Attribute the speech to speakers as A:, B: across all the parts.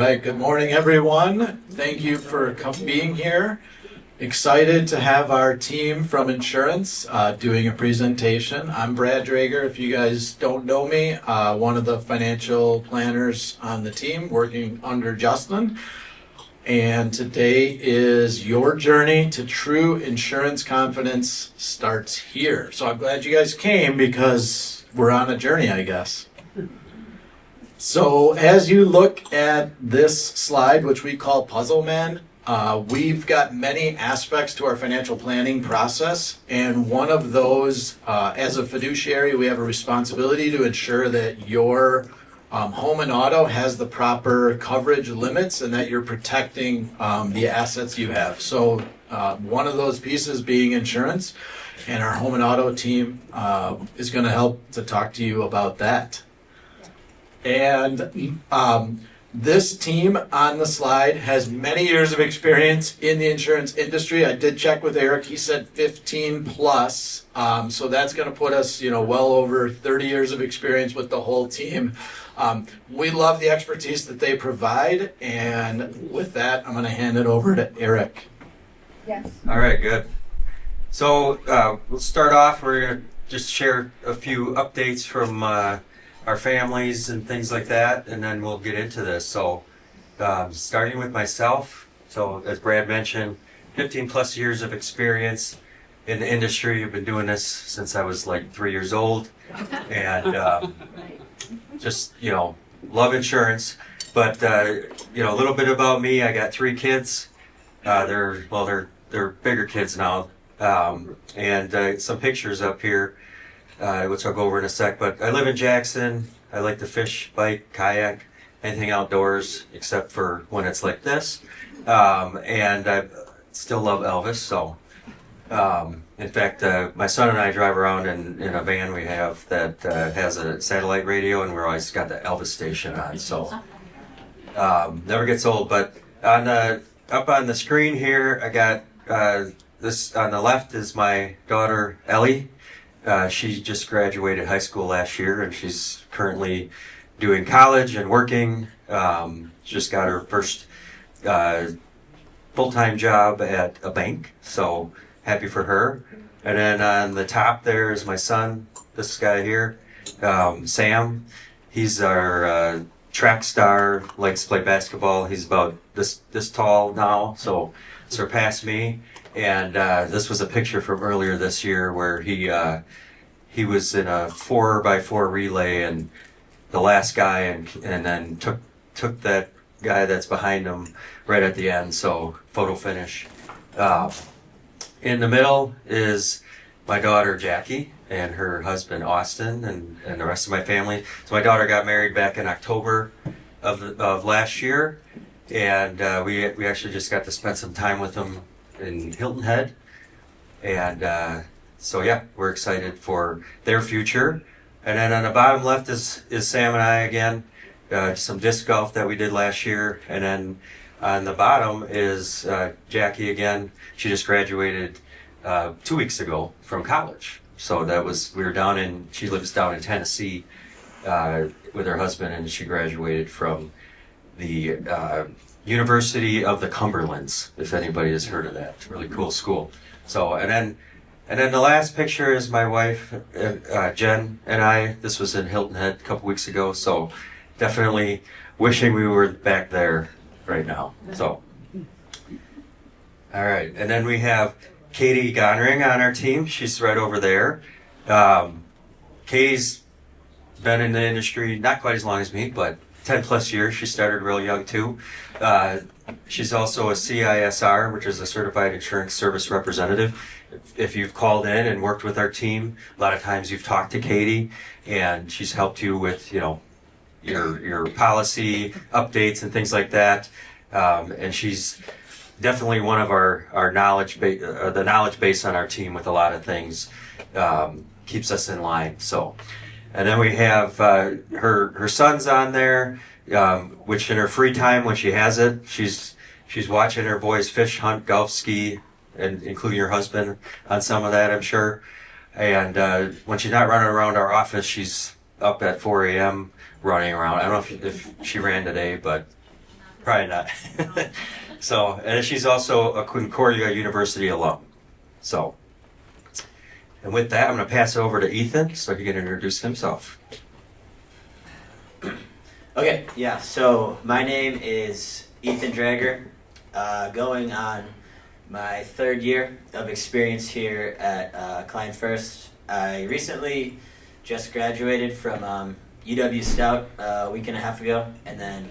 A: right, good morning, everyone. Thank you for being here. Excited to have our team from insurance doing a presentation. I'm Brad Drager. If you guys don't know me, one of the financial planners on the team working under Justin. And today is your journey to true insurance confidence starts here. So I'm glad you guys came because we're on a journey, I guess. So as you look at this slide, which we call Puzzle Man, we've got many aspects to our financial planning process. And one of those, as a fiduciary, we have a responsibility to ensure that your home and auto has the proper coverage limits and that you're protecting the assets you have. So one of those pieces being insurance, and our home and auto team is going to help to talk to you about that. And this team on the slide has many years of experience in the insurance industry. I did check with Eric. He said 15 plus. So that's going to put us, well over 30 years of experience with the whole team. We love the expertise that they provide. And with that, I'm going to hand it over to Eric.
B: Yes.
C: All right, good. So we'll start off. We're going to just share a few updates from our families and things like that, and then we'll get into this. So starting with myself, so as Brad mentioned, 15 plus years of experience in the industry. I've been doing this since I was like 3 years old, and just love insurance. But a little bit about me. I got 3 kids. They're bigger kids now, and some pictures up here, which I'll go over in a sec. But I live in Jackson. I like to fish, bike, kayak, anything outdoors except for when it's like this. And I still love Elvis. So, in fact, my son and I drive around in a van we have that has a satellite radio, and we're always got the Elvis station on. So, never gets old. But up on the screen here, I got this on the left is my daughter Ellie. She just graduated high school last year, and she's currently doing college and working. Just got her first full-time job at a bank, so happy for her. And then on the top there is my son, this guy here, Sam. He's our track star, likes to play basketball. He's about this tall now, so surpassed me. And this was a picture from earlier this year where he was in a 4x4 relay, and the last guy, and then took that guy that's behind him right at the end. So photo finish. In the middle is my daughter Jackie and her husband Austin, and the rest of my family. So my daughter got married back in October of last year, and we actually just got to spend some time with them in Hilton Head, and so yeah, we're excited for their future. And then on the bottom left is Sam and I again, some disc golf that we did last year. And then on the bottom is Jackie again. She just graduated 2 weeks ago from college. So she lives down in Tennessee with her husband, and she graduated from the University of the Cumberlands, if anybody has heard of that. It's a really cool school. So, and then the last picture is my wife, Jen, and I. This was in Hilton Head a couple weeks ago, so definitely wishing we were back there right now. So, all right. And then we have Katie Gonring on our team. She's right over there. Katie's been in the industry not quite as long as me, but 10 plus years. She started real young too. She's also a CISR, which is a Certified Insurance Service Representative. If you've called in and worked with our team, a lot of times you've talked to Katie, and she's helped you with, your policy updates and things like that. And she's definitely one of our knowledge base, the knowledge base on our team with a lot of things, keeps us in line. So. And then we have her son's on there, which in her free time when she has it, she's watching her boys fish, hunt, golf, ski, and including her husband on some of that, I'm sure. And when she's not running around our office, she's up at 4 a.m. running around. I don't know if she ran today, but Probably not. So, and she's also a Concordia University alum. So, and with that, I'm going to pass it over to Ethan so he can introduce himself.
B: Okay, yeah, so my name is Ethan Drager, going on my third year of experience here at Client First. I recently just graduated from UW Stout a week and a half ago, and then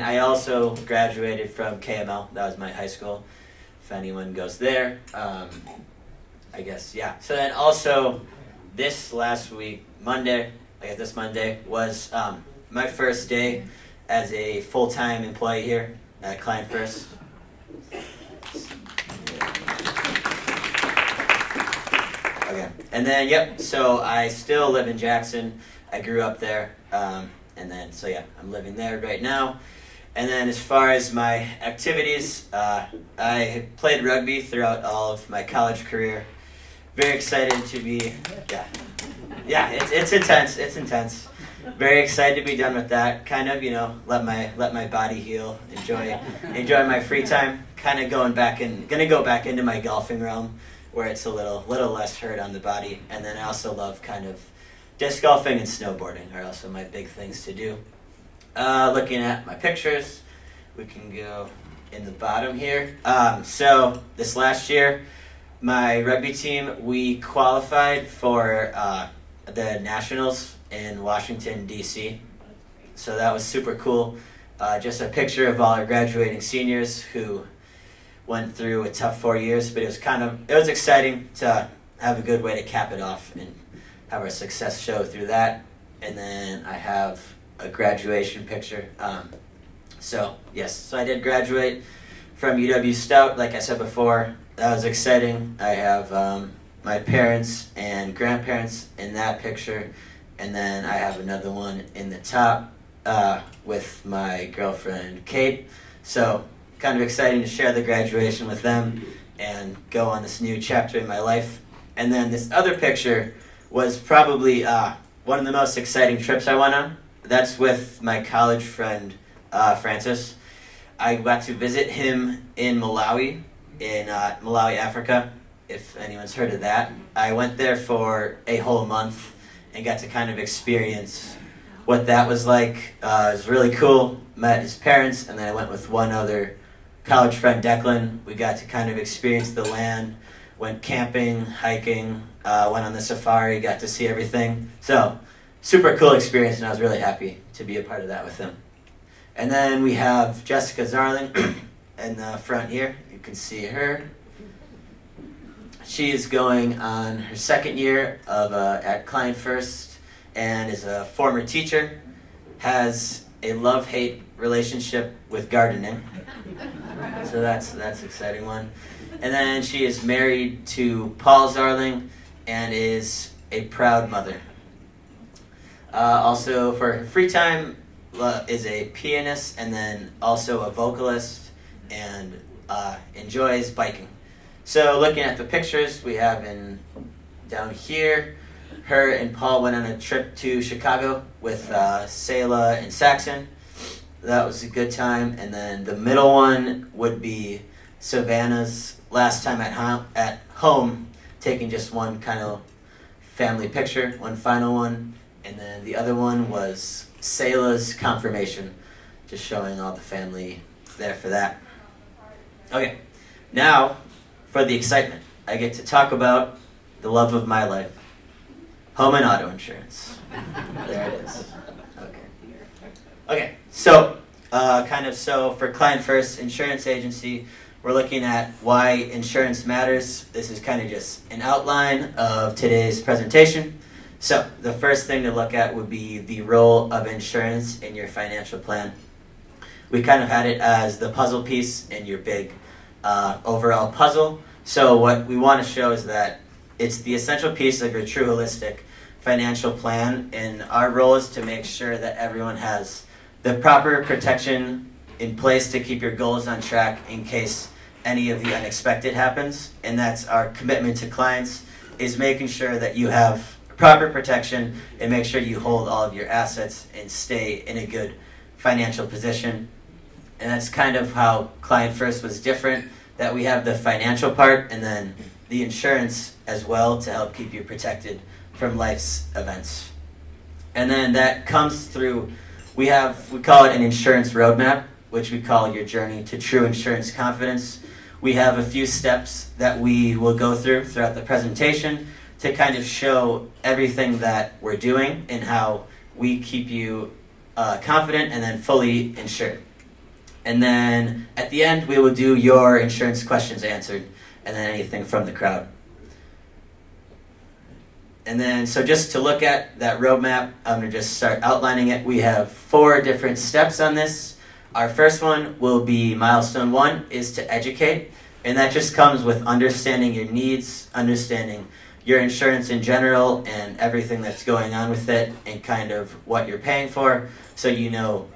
B: I also graduated from KML. That was my high school, if anyone goes there. I guess, yeah. So then also, this last week, this Monday, was my first day as a full-time employee here at Client First. Okay, and then, so I still live in Jackson. I grew up there, I'm living there right now. And then as far as my activities, I played rugby throughout all of my college career. Very excited to be, it's intense. Very excited to be done with that. Kind of, let my body heal. Enjoy my free time. Kind of gonna go back into my golfing realm, where it's a little less hurt on the body. And then I also love kind of disc golfing and snowboarding are also my big things to do. Looking at my pictures, we can go in the bottom here. So this last year, my rugby team, we qualified for the Nationals in Washington, D.C. So that was super cool. Just a picture of all our graduating seniors who went through a tough 4 years, but it was exciting to have a good way to cap it off and have our success show through that. And then I have a graduation picture. So I did graduate from UW Stout, like I said before. That was exciting. I have my parents and grandparents in that picture, and then I have another one in the top with my girlfriend Kate. So kind of exciting to share the graduation with them and go on this new chapter in my life. And then this other picture was probably one of the most exciting trips I went on. That's with my college friend Francis. I got to visit him in Malawi, Africa, if anyone's heard of that. I went there for a whole month and got to kind of experience what that was like. It was really cool. Met his parents, and then I went with one other college friend, Declan. We got to kind of experience the land, went camping, hiking, went on the safari, got to see everything. So, super cool experience, and I was really happy to be a part of that with him. And then we have Jessica Zarling in the front here. You can see her. She is going on her second year of at Client First and is a former teacher, has a love-hate relationship with gardening. So that's an exciting one. And then she is married to Paul Zarling and is a proud mother. Also, for her free time, is a pianist and then also a vocalist and enjoys biking. So looking at the pictures we have down here, her and Paul went on a trip to Chicago with Selah and Saxon. That was a good time. And then the middle one would be Savannah's last time at home, taking just one kind of family picture, one final one. And then the other one was Selah's confirmation, just showing all the family there for that. Okay, now for the excitement. I get to talk about the love of my life, home and auto insurance. There it is. Okay, so for Client First Insurance Agency, we're looking at why insurance matters. This is kind of just an outline of today's presentation. So the first thing to look at would be the role of insurance in your financial plan. We kind of had it as the puzzle piece in your big overall puzzle. So what we want to show is that it's the essential piece of your TrueHolistic financial plan, and our role is to make sure that everyone has the proper protection in place to keep your goals on track in case any of the unexpected happens. And that's our commitment to clients, is making sure that you have proper protection and make sure you hold all of your assets and stay in a good financial position. And that's kind of how Client First was different, that we have the financial part and then the insurance as well to help keep you protected from life's events. And then that comes through, we call it an insurance roadmap, which we call your journey to true insurance confidence. We have a few steps that we will go through throughout the presentation to kind of show everything that we're doing and how we keep you confident and then fully insured. And then at the end, we will do your insurance questions answered and then anything from the crowd. And then, so just to look at that roadmap, I'm going to just start outlining it. We have 4 different steps on this. Our first one will be milestone 1 is to educate. And that just comes with understanding your needs, understanding your insurance in general and everything that's going on with it and kind of what you're paying for, so you know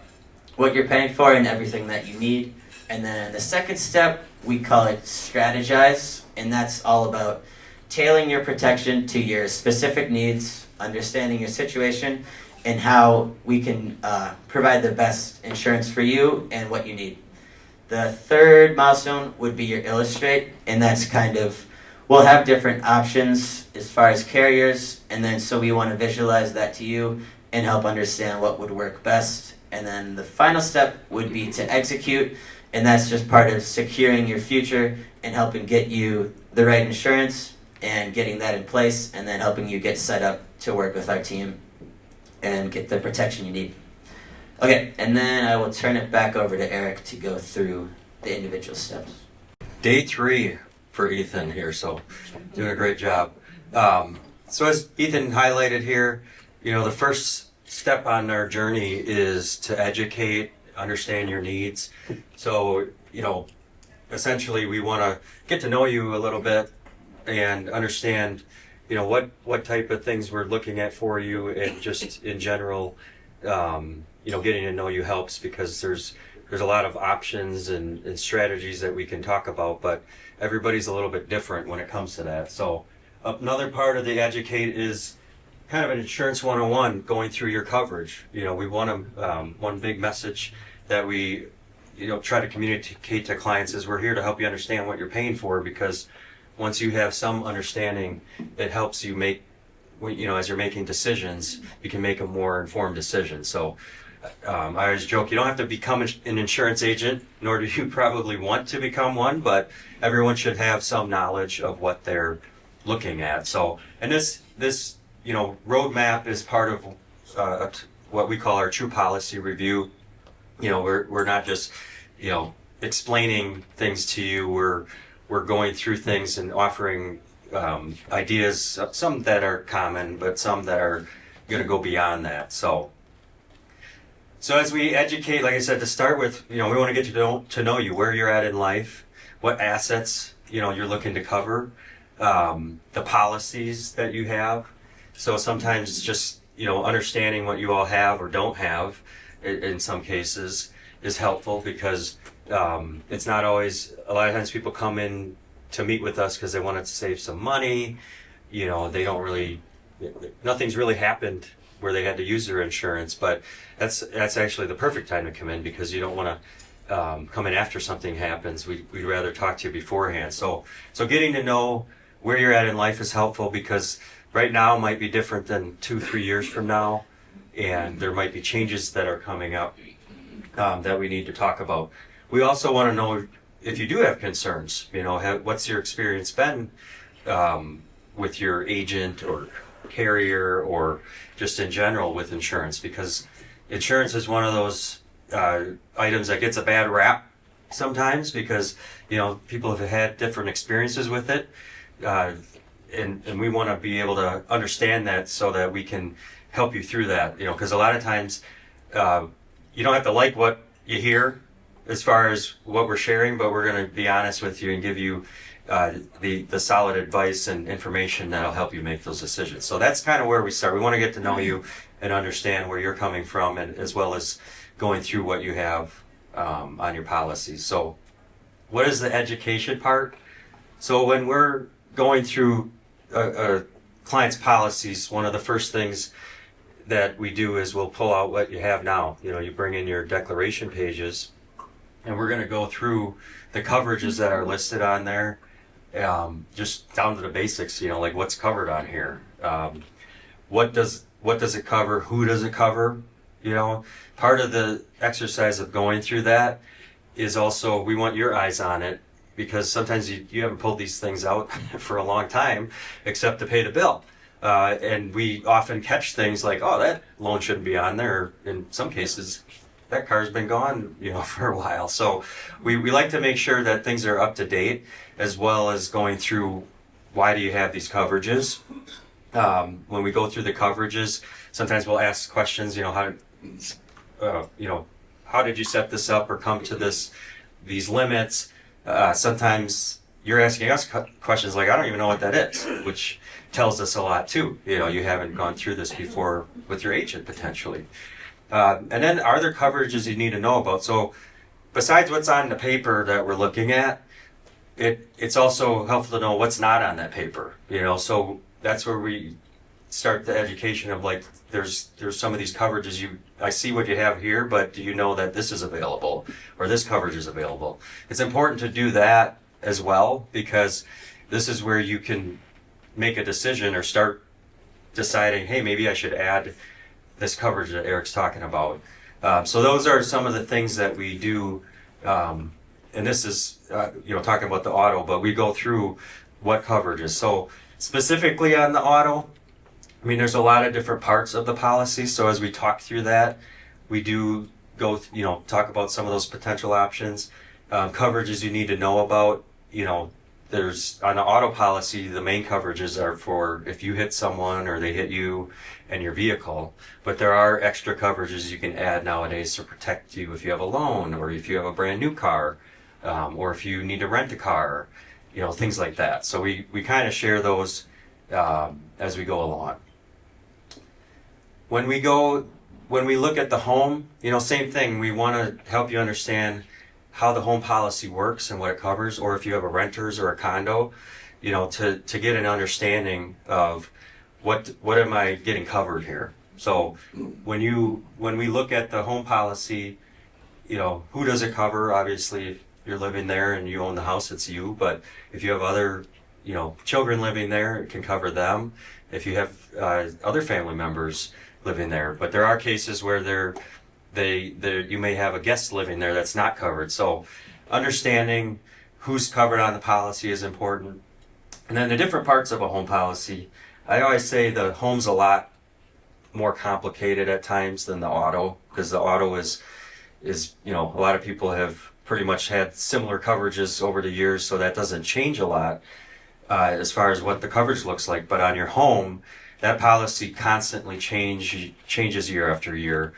B: what you're paying for and everything that you need. And then the second step, we call it strategize, and that's all about tailoring your protection to your specific needs, understanding your situation, and how we can provide the best insurance for you and what you need. The third milestone would be your illustrate, and that's kind of, we'll have different options as far as carriers, and then so we want to visualize that to you and help understand what would work best. And then the final step would be to execute, and that's just part of securing your future and helping get you the right insurance and getting that in place, and then helping you get set up to work with our team and get the protection you need. Okay, and then I will turn it back over to Eric to go through the individual steps.
C: Day 3 for Ethan here, so doing a great job. So as Ethan highlighted here, the first step on our journey is to educate, understand your needs. So, essentially we want to get to know you a little bit and understand, what type of things we're looking at for you, and just in general, getting to know you helps, because there's a lot of options and strategies that we can talk about, but everybody's a little bit different when it comes to that. So another part of the educate is kind of an insurance 101, going through your coverage. We want to, one big message that we, try to communicate to clients is we're here to help you understand what you're paying for, because once you have some understanding, it helps you make, as you're making decisions, you can make a more informed decision. So I always joke, you don't have to become an insurance agent, nor do you probably want to become one, but everyone should have some knowledge of what they're looking at. So, and this roadmap is part of what we call our true policy review. We're not just, explaining things to you. We're going through things and offering ideas, some that are common, but some that are going to go beyond that. So as we educate, like I said, to start with, we want to get to know you, where you're at in life, what assets, you're looking to cover, the policies that you have. So sometimes just, understanding what you all have or don't have in some cases is helpful, because it's not always, a lot of times people come in to meet with us because they want to save some money. They don't really, nothing's really happened where they had to use their insurance, but that's actually the perfect time to come in, because you don't want to come in after something happens. We'd rather talk to you beforehand. So getting to know where you're at in life is helpful, because right now might be different than 2-3 years from now, and there might be changes that are coming up that we need to talk about. We also want to know if you do have concerns. What's your experience been with your agent or carrier, or just in general with insurance, because insurance is one of those items that gets a bad rap sometimes, because people have had different experiences with it, and we want to be able to understand that so that we can help you through that. Because a lot of times you don't have to like what you hear as far as what we're sharing, but we're going to be honest with you and give you the solid advice and information that'll help you make those decisions. So that's kind of where we start. We want to get to know you and understand where you're coming from, and as well as going through what you have on your policies. So what is the education part? So when we're going through a clients' policies, one of the first things that we do is we'll pull out what you have now. You know, you bring in your declaration pages, and we're going to go through the coverages that are listed on there, just down to the basics. You know, like what's covered on here. What does it cover? Who does it cover? You know, part of the exercise of going through that is also we want your eyes on it, because sometimes you haven't pulled these things out for a long time except to pay the bill. And we often catch things like, oh, that loan shouldn't be on there. In some cases, that car's been gone, you know, for a while. So we like to make sure that things are up to date, as well as going through why do you have these coverages. When we go through the coverages, sometimes we'll ask questions, you know, how did you set this up or come to these limits? Sometimes you're asking us questions like, I don't even know what that is, which tells us a lot too. You know, you haven't gone through this before with your agent potentially. And then are there coverages you need to know about? So besides what's on the paper that we're looking at, it's also helpful to know what's not on that paper. You know, so that's where we start the education of like, there's some of these coverages I see what you have here, but do you know that this is available or this coverage is available? It's important to do that as well, because this is where you can make a decision or start deciding, hey, maybe I should add this coverage that Eric's talking about. So those are some of the things that we do. And this is, talking about the auto, but we go through what coverages. So specifically on the auto, I mean, there's a lot of different parts of the policy. So as we talk through that, we do go, talk about some of those potential options, coverages you need to know about. There's on the auto policy, the main coverages are for if you hit someone or they hit you and your vehicle, but there are extra coverages you can add nowadays to protect you if you have a loan or if you have a brand new car, or if you need to rent a car, things like that. So we kind of share those as we go along. When we look at the home, same thing. We want to help you understand how the home policy works and what it covers, or if you have a renters or a condo, to get an understanding of what am I getting covered here. So when we look at the home policy, who does it cover? Obviously, if you're living there and you own the house, it's you. But if you have other, children living there, it can cover them. If you have other family members living there, but there are cases where you may have a guest living there that's not covered. So understanding who's covered on the policy is important. And then the different parts of a home policy, I always say the home's a lot more complicated at times than the auto, because the auto is a lot of people have pretty much had similar coverages over the years, so that doesn't change a lot as far as what the coverage looks like. But on your home, that policy constantly changes year after year.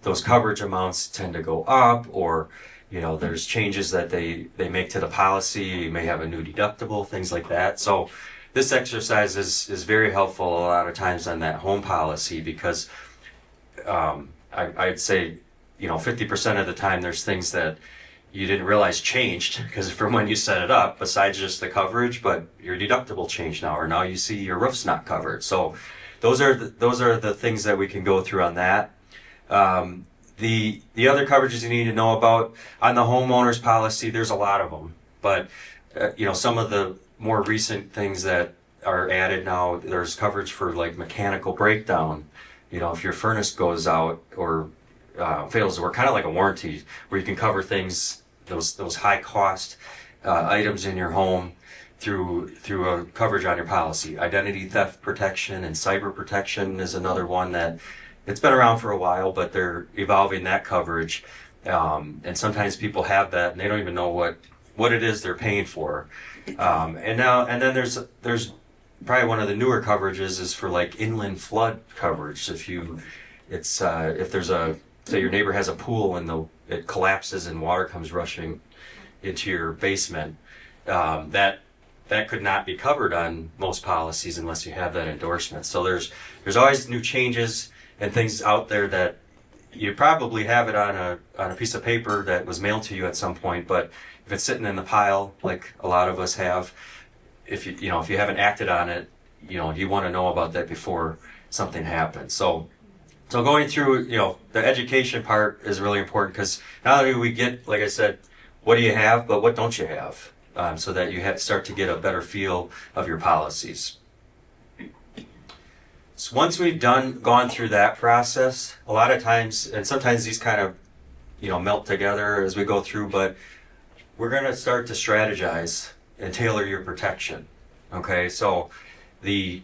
C: Those coverage amounts tend to go up, or there's changes that they make to the policy. You may have a new deductible, things like that. So this exercise is very helpful a lot of times on that home policy, because I'd say 50% of the time there's things that you didn't realize changed because from when you set it up, besides just the coverage, but your deductible changed now, or now you see your roof's not covered. So those are the things that we can go through on that. The other coverages you need to know about on the homeowner's policy, there's a lot of them, but some of the more recent things that are added now, there's coverage for like mechanical breakdown. If your furnace goes out or fails to work, kind of like a warranty, where you can cover things, those high cost items in your home through a coverage on your policy. Identity theft protection and cyber protection is another one that it's been around for a while, but they're evolving that coverage. And sometimes people have that and they don't even know what it is they're paying for. And then there's probably one of the newer coverages is for like inland flood coverage. If there's say your neighbor has a pool and it collapses and water comes rushing into your basement, that could not be covered on most policies unless you have that endorsement. So there's always new changes and things out there that you probably have it on a piece of paper that was mailed to you at some point, but if it's sitting in the pile like a lot of us have, if you haven't acted on it, you want to know about that before something happens. So going through, the education part is really important, because not only do we get, like I said, what do you have, but what don't you have, so that you start to get a better feel of your policies. So once we've gone through that process, a lot of times, and sometimes these kind of, melt together as we go through, but we're going to start to strategize and tailor your protection. Okay, so the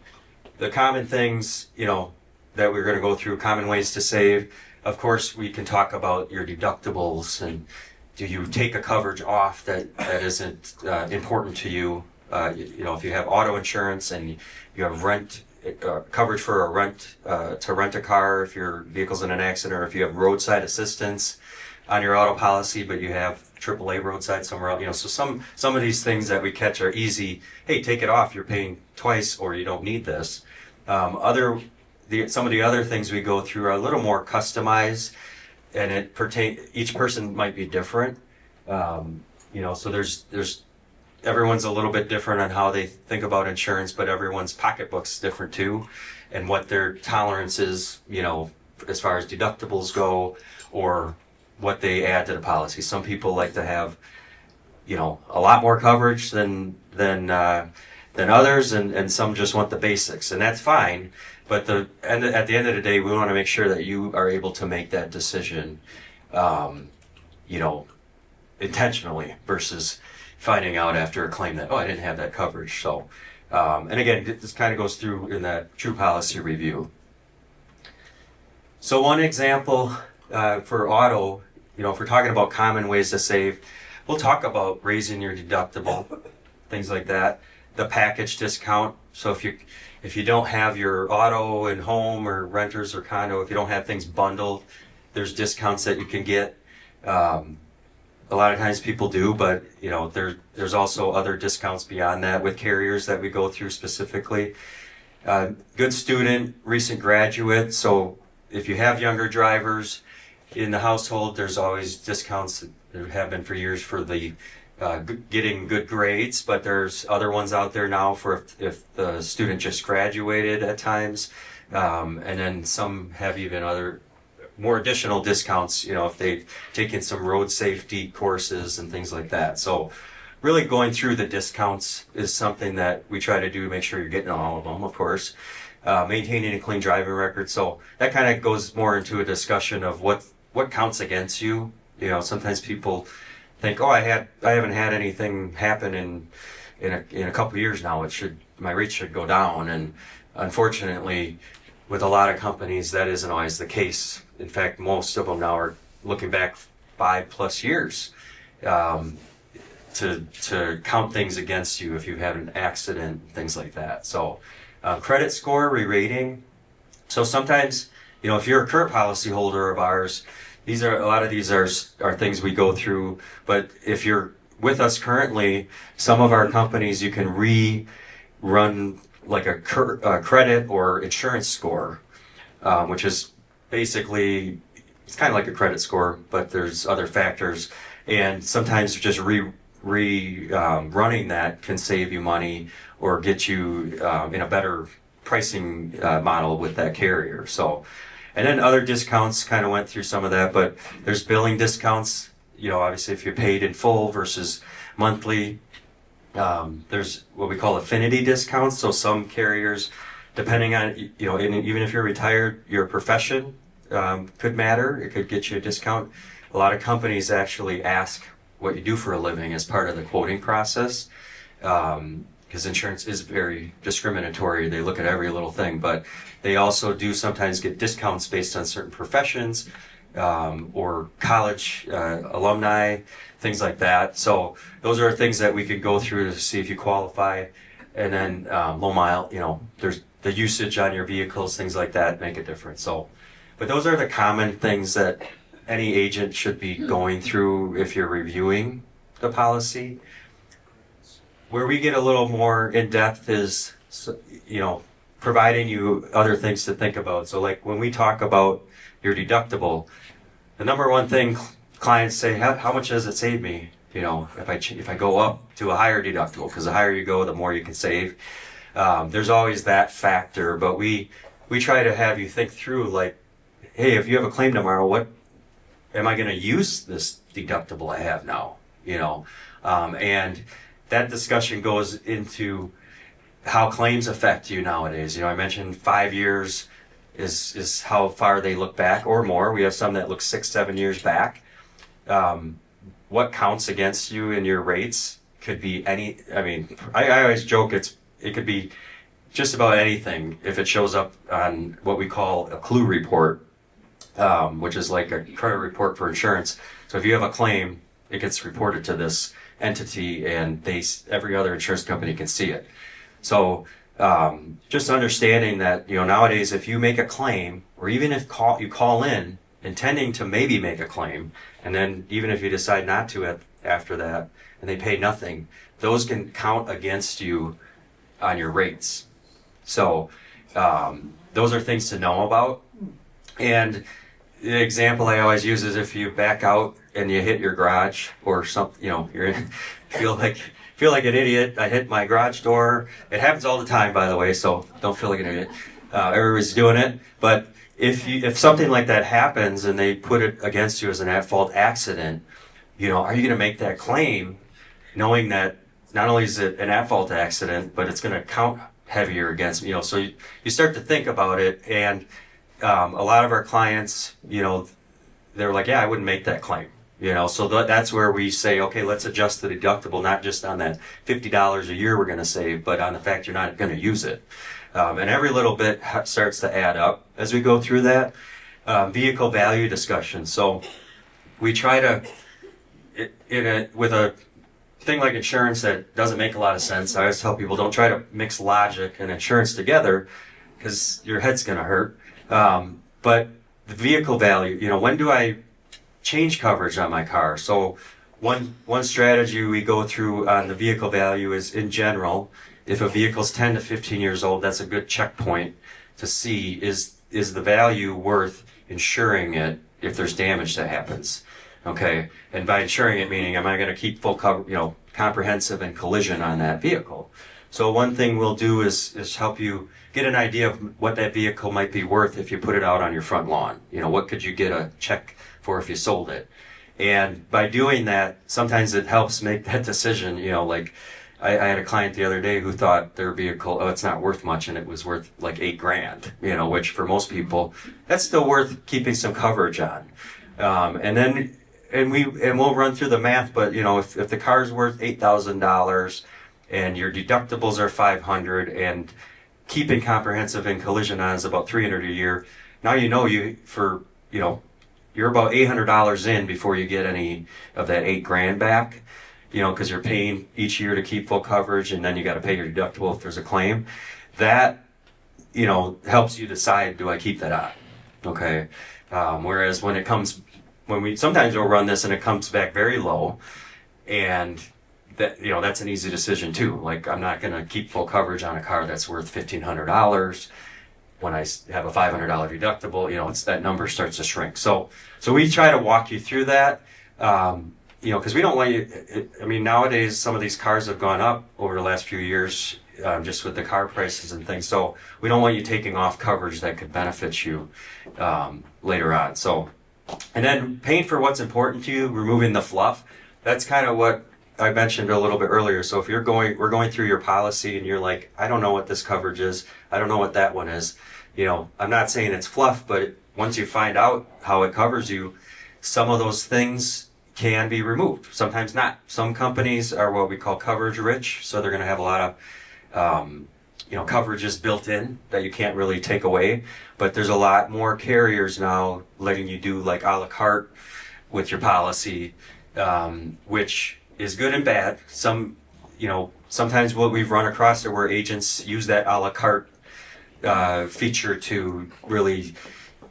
C: common things, that we're going to go through, common ways to save. Of course, we can talk about your deductibles, and do you take a coverage off that isn't important to you? If you have auto insurance and you have rent coverage for a rent to rent a car if your vehicle's in an accident, or if you have roadside assistance on your auto policy, but you have AAA roadside somewhere else. So some of these things that we catch are easy. Hey, take it off. You're paying twice, or you don't need this. Some of the other things we go through are a little more customized, and each person might be different. So there's everyone's a little bit different on how they think about insurance, but everyone's pocketbook's different too, and what their tolerance is, as far as deductibles go, or what they add to the policy. Some people like to have, a lot more coverage than others, and some just want the basics, and that's fine. But at the end of the day, we want to make sure that you are able to make that decision, intentionally, versus finding out after a claim that, I didn't have that coverage. So, and again, this kind of goes through in that true policy review. So one example for auto, if we're talking about common ways to save, we'll talk about raising your deductible, things like that. The package discount. So if you don't have your auto and home or renters or condo, if you don't have things bundled, there's discounts that you can get. A lot of times people do, but there's also other discounts beyond that with carriers that we go through specifically. Good student, recent graduate. So if you have younger drivers in the household, there's always discounts. There have been for years for the getting good grades, but there's other ones out there now for if the student just graduated at times, and then some have even other more additional discounts, if they've taken some road safety courses and things like that. So really going through the discounts is something that we try to do to make sure you're getting all of them, of course. Maintaining a clean driving record. So that kind of goes more into a discussion of what counts against you. Sometimes people think, I haven't had anything happen in a couple of years now. My rates should go down, and unfortunately, with a lot of companies, that isn't always the case. In fact, most of them now are looking back 5+ years to count things against you if you had an accident, things like that. So credit score re-rating. So sometimes, if you're a current policyholder of ours, a lot of these are things we go through. But if you're with us currently, some of our companies, you can rerun like a credit or insurance score, which is basically, it's kind of like a credit score, but there's other factors. And sometimes just running that can save you money or get you in a better pricing model with that carrier. So, and then other discounts, kind of went through some of that, but there's billing discounts, obviously if you're paid in full versus monthly. There's what we call affinity discounts. So some carriers, depending on, even if you're retired, your profession could matter. It could get you a discount. A lot of companies actually ask what you do for a living as part of the quoting process, because insurance is very discriminatory. They look at every little thing, but they also do sometimes get discounts based on certain professions, or college alumni, things like that. So those are things that we could go through to see if you qualify. And then low mile, there's the usage on your vehicles, things like that make a difference. So, but those are the common things that any agent should be going through if you're reviewing the policy. Where we get a little more in depth is, providing you other things to think about. So like when we talk about your deductible, the number one thing clients say, how much does it save me? If I go up to a higher deductible, because the higher you go, the more you can save. there's always that factor, but we try to have you think through, like, hey, if you have a claim tomorrow, what am I going to use this deductible I have now? You know, and that discussion goes into how claims affect you nowadays. You know, I mentioned 5 years is how far they look back or more. We have some that look 6-7 years back. What counts against you in your rates could be any. I mean, I always joke it could be just about anything if it shows up on what we call a clue report, which is like a credit report for insurance. So if you have a claim, it gets reported to this entity, and every other insurance company can see it. So just understanding that, you know, nowadays if you make a claim, or even if you call in intending to maybe make a claim, and then even if you decide not to after that, and they pay nothing, those can count against you on your rates. So those are things to know about. And the example I always use is if you back out and you hit your garage or something, you know, feel like an idiot. I hit my garage door. It happens all the time, by the way, so don't feel like an idiot. Everybody's doing it. But if something like that happens and they put it against you as an at-fault accident, you know, are you going to make that claim knowing that not only is it an at-fault accident, but it's going to count heavier against me? You know, so you start to think about it, and a lot of our clients, you know, they're like, yeah, I wouldn't make that claim. You know, so that's where we say, okay, let's adjust the deductible, not just on that $50 a year we're going to save, but on the fact you're not going to use it. And every little bit starts to add up as we go through that. Vehicle value discussion. So we try to, with a thing like insurance that doesn't make a lot of sense, I always tell people don't try to mix logic and insurance together because your head's going to hurt. But the vehicle value, you know, when do I change coverage on my car? So one strategy we go through on the vehicle value is, in general, if a vehicle's 10 to 15 years old, that's a good checkpoint to see is the value worth insuring it if there's damage that happens. Okay, and by insuring it, meaning am I going to keep full cover, you know, comprehensive and collision on that vehicle? So one thing we'll do is help you get an idea of what that vehicle might be worth if you put it out on your front lawn. You know, what could you get a check for if you sold it? And by doing that, sometimes it helps make that decision. You know, like I had a client the other day who thought their vehicle, it's not worth much, and it was worth like $8,000. You know, which for most people, that's still worth keeping some coverage on. And we'll run through the math. But you know, if the car's worth $8,000 and your deductibles are $500, and keeping comprehensive and collision on is about $300 a year, now you're about $800 in before you get any of that $8,000 back, you know, because you're paying each year to keep full coverage, and then you got to pay your deductible if there's a claim. That, you know, helps you decide, do I keep that on? Okay. Whereas sometimes we'll run this and it comes back very low, and that, you know, that's an easy decision too. Like, I'm not going to keep full coverage on a car that's worth $1,500 when I have a $500 deductible. You know, that number starts to shrink. So we try to walk you through that, you know, because we don't want you. I mean, nowadays some of these cars have gone up over the last few years, just with the car prices and things. So we don't want you taking off coverage that could benefit you later on. So, and then paying for what's important to you, removing the fluff. That's kind of what I mentioned a little bit earlier. So if we're going through your policy and you're like, I don't know what this coverage is, I don't know what that one is. You know, I'm not saying it's fluff, but once you find out how it covers you, some of those things can be removed. Sometimes not. Some companies are what we call coverage rich, so they're going to have a lot of coverages built in that you can't really take away. But there's a lot more carriers now letting you do like a la carte with your policy, which is good and bad. Sometimes what we've run across are where agents use that a la carte feature to really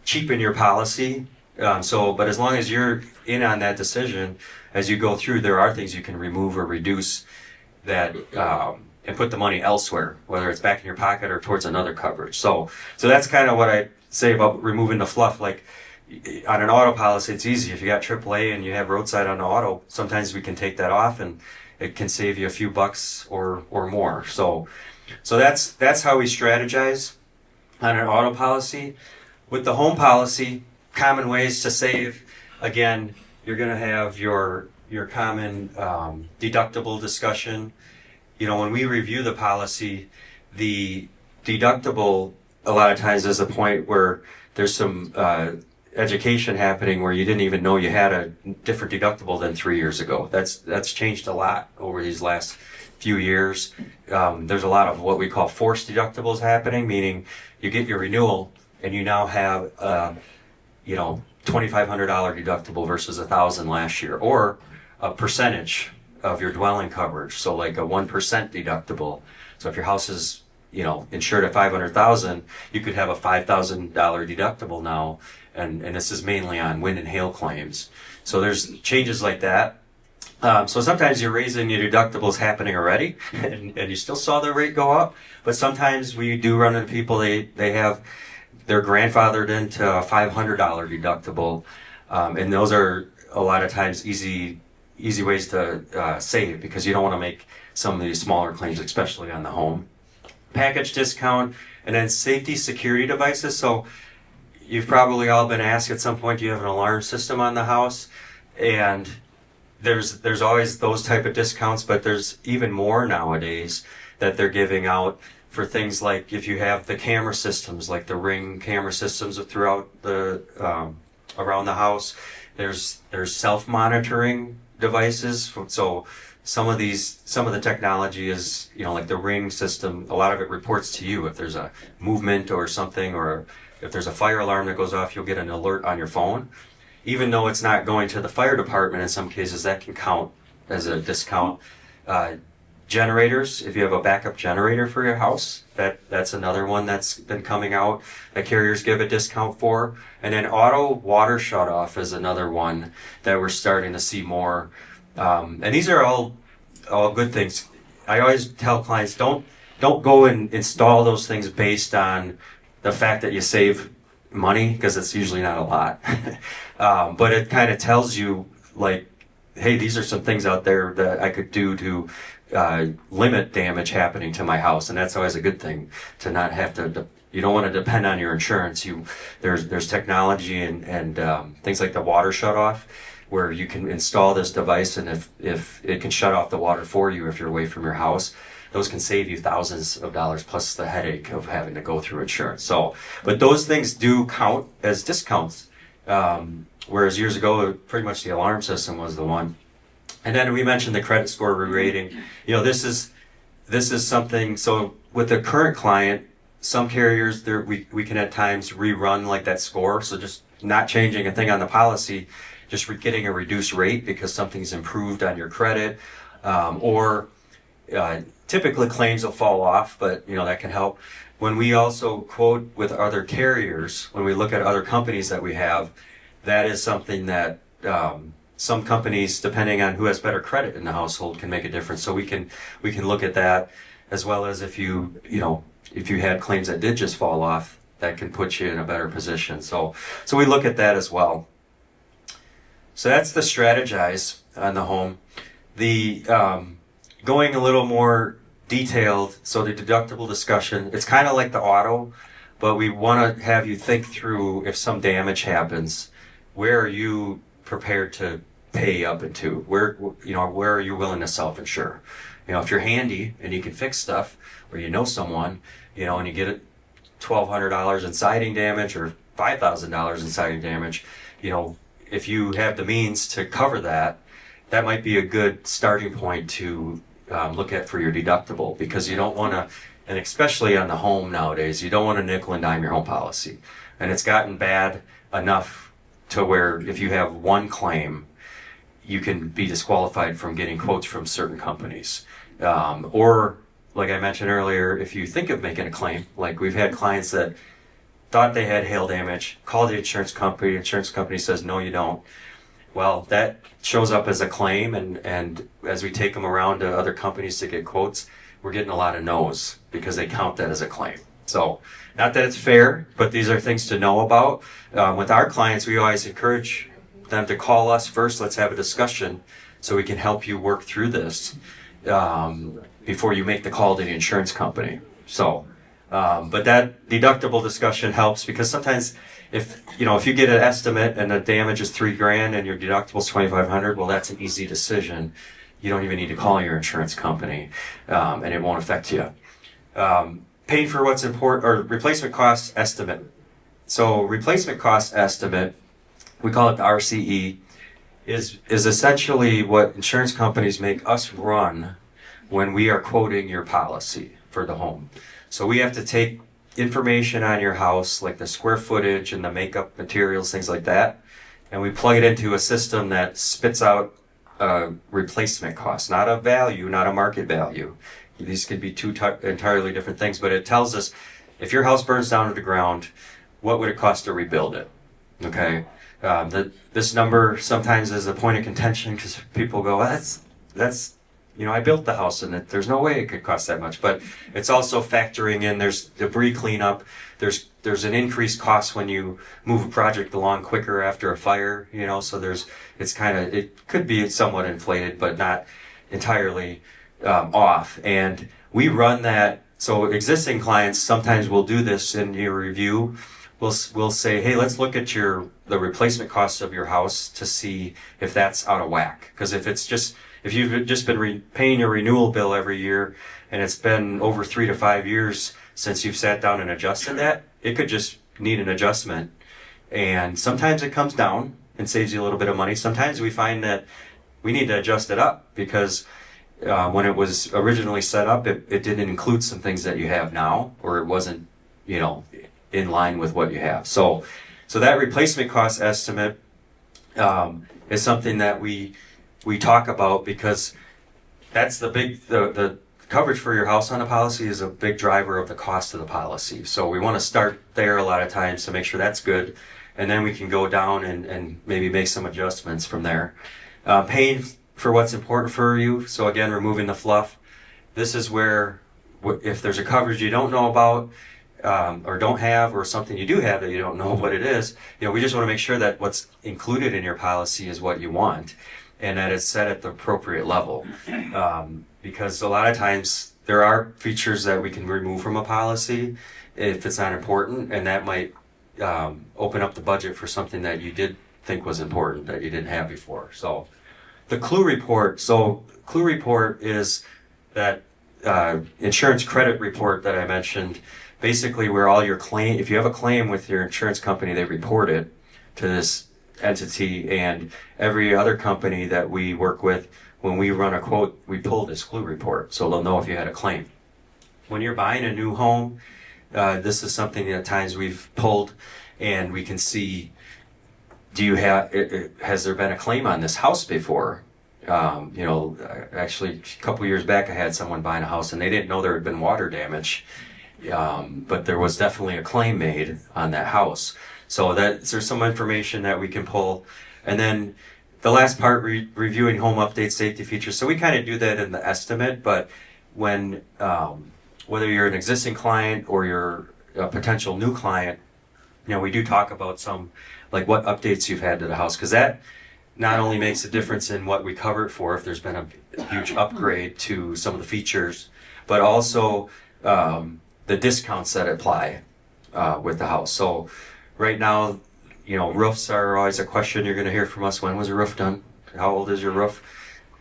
C: cheapen your policy. But as long as you're in on that decision, as you go through, there are things you can remove or reduce that and put the money elsewhere, whether it's back in your pocket or towards another coverage. So that's kind of what I say about removing the fluff. Like on an auto policy, it's easy. If you got AAA and you have roadside on the auto, sometimes we can take that off and it can save you a few bucks or more. So So that's how we strategize on an auto policy. With the home policy, common ways to save. Again, you're going to have your common deductible discussion. You know, when we review the policy, the deductible a lot of times is a point where there's some education happening where you didn't even know you had a different deductible than 3 years ago. That's changed a lot over these last few years. There's a lot of what we call forced deductibles happening, meaning you get your renewal and you now have $2,500 deductible versus $1,000 last year, or a percentage of your dwelling coverage. So like a 1% deductible. So if your house is insured at $500,000, you could have a $5,000 deductible now, and this is mainly on wind and hail claims. So there's changes like that. So sometimes you're raising your deductibles happening already, and you still saw the rate go up. But sometimes we do run into people, they're grandfathered into a $500 deductible, and those are a lot of times easy ways to save, because you don't want to make some of these smaller claims, especially on the home. Package discount, and then safety security devices. So you've probably all been asked at some point, do you have an alarm system on the house? And there's always those type of discounts, but there's even more nowadays that they're giving out for things like if you have the camera systems, like the Ring camera systems throughout the around the house. There's self-monitoring devices. So some of the technology is, like the Ring system, a lot of it reports to you if there's a movement or something, or if there's a fire alarm that goes off, you'll get an alert on your phone. Even though it's not going to the fire department, in some cases that can count as a discount. Generators, if you have a backup generator for your house, that's another one that's been coming out that carriers give a discount for. And then auto water shutoff is another one that we're starting to see more. And these are all good things. I always tell clients, don't go and install those things based on the fact that you save money, because it's usually not a lot. But it kind of tells you, like, hey, these are some things out there that I could do to limit damage happening to my house, and that's always a good thing, to not have to. You don't want to depend on your insurance. There's technology and things like the water shutoff, where you can install this device, and if it can shut off the water for you if you're away from your house, those can save you thousands of dollars plus the headache of having to go through insurance. So, but those things do count as discounts. Whereas years ago, pretty much the alarm system was the one. And then we mentioned the credit score re-rating. This is something. So with the current client, some carriers we can at times rerun like that score. So just not changing a thing on the policy, just getting a reduced rate because something's improved on your credit, or typically claims will fall off, but that can help. When we also quote with other carriers, when we look at other companies that we have, that is something that some companies, depending on who has better credit in the household, can make a difference. So we can look at that, as well as if you had claims that did just fall off, that can put you in a better position. So we look at that as well. So that's the strategize on the home. The going a little more detailed, so the deductible discussion, it's kind of like the auto, but we want to have you think through, if some damage happens, where are you prepared to pay up into? Where are you willing to self-insure? If you're handy and you can fix stuff, or someone, and you get $1,200 in siding damage or $5,000 in siding damage, if you have the means to cover that, that might be a good starting point to look at for your deductible, because you don't want to, and especially on the home nowadays, you don't want to nickel and dime your home policy. And it's gotten bad enough to where if you have one claim, you can be disqualified from getting quotes from certain companies. Or, like I mentioned earlier, if you think of making a claim, like we've had clients that thought they had hail damage, called the insurance company says, no, you don't. Well, that shows up as a claim, and as we take them around to other companies to get quotes, we're getting a lot of no's because they count that as a claim. So, not that it's fair, but these are things to know about. With our clients, we always encourage them to call us first. Let's have a discussion so we can help you work through this. before you make the call to the insurance company. So, but that deductible discussion helps because sometimes if you get an estimate and the damage is $3,000 and your deductible is $2,500, well, that's an easy decision. You don't even need to call your insurance company, and it won't affect you. Paying for what's important, or replacement cost estimate. So replacement cost estimate, we call it the RCE, is essentially what insurance companies make us run when we are quoting your policy for the home. So we have to take information on your house, like the square footage and the makeup materials, things like that, and we plug it into a system that spits out a replacement cost, not a value, not a market value. These could be two entirely different things, but it tells us if your house burns down to the ground, what would it cost to rebuild it? Okay, this number sometimes is a point of contention because people go, that's I built the house and there's no way it could cost that much. But it's also factoring in there's debris cleanup. There's an increased cost when you move a project along quicker after a fire. So it could be somewhat inflated, but not entirely off. And we run that. So existing clients sometimes will do this in your review. We'll say, hey, let's look at the replacement costs of your house to see if that's out of whack. Because if you've just been paying your renewal bill every year and it's been over 3 to 5 years since you've sat down and adjusted that, it could just need an adjustment. And sometimes it comes down and saves you a little bit of money. Sometimes we find that we need to adjust it up because when it was originally set up, it didn't include some things that you have now, or it wasn't, in line with what you have. So that replacement cost estimate is something that we talk about because that's the coverage for your house on a policy is a big driver of the cost of the policy. So we want to start there a lot of times to make sure that's good, and then we can go down and maybe make some adjustments from there. Paying for what's important for you. So again, removing the fluff. This is where if there's a coverage you don't know about, or don't have, or something you do have that you don't know what it is, we just want to make sure that what's included in your policy is what you want and that it's set at the appropriate level. Because a lot of times there are features that we can remove from a policy if it's not important, and that might open up the budget for something that you did think was important that you didn't have before. So the clue report. So clue report is that insurance credit report that I mentioned, basically where all your claim, if you have a claim with your insurance company, they report it to this entity, and every other company that we work with, when we run a quote, we pull this clue report, so they'll know if you had a claim. When you're buying a new home, this is something that at times we've pulled, and we can see, has there been a claim on this house before? Actually a couple years back I had someone buying a house and they didn't know there had been water damage. But there was definitely a claim made on that house. So there's some information that we can pull. And then the last part, reviewing home update safety features. So we kind of do that in the estimate, but when whether you're an existing client or you're a potential new client, we do talk about some, like what updates you've had to the house, because that not only makes a difference in what we cover it for, if there's been a huge upgrade to some of the features, but also the discounts that apply with the house. So right now, roofs are always a question you're going to hear from us. When was your roof done? How old is your roof?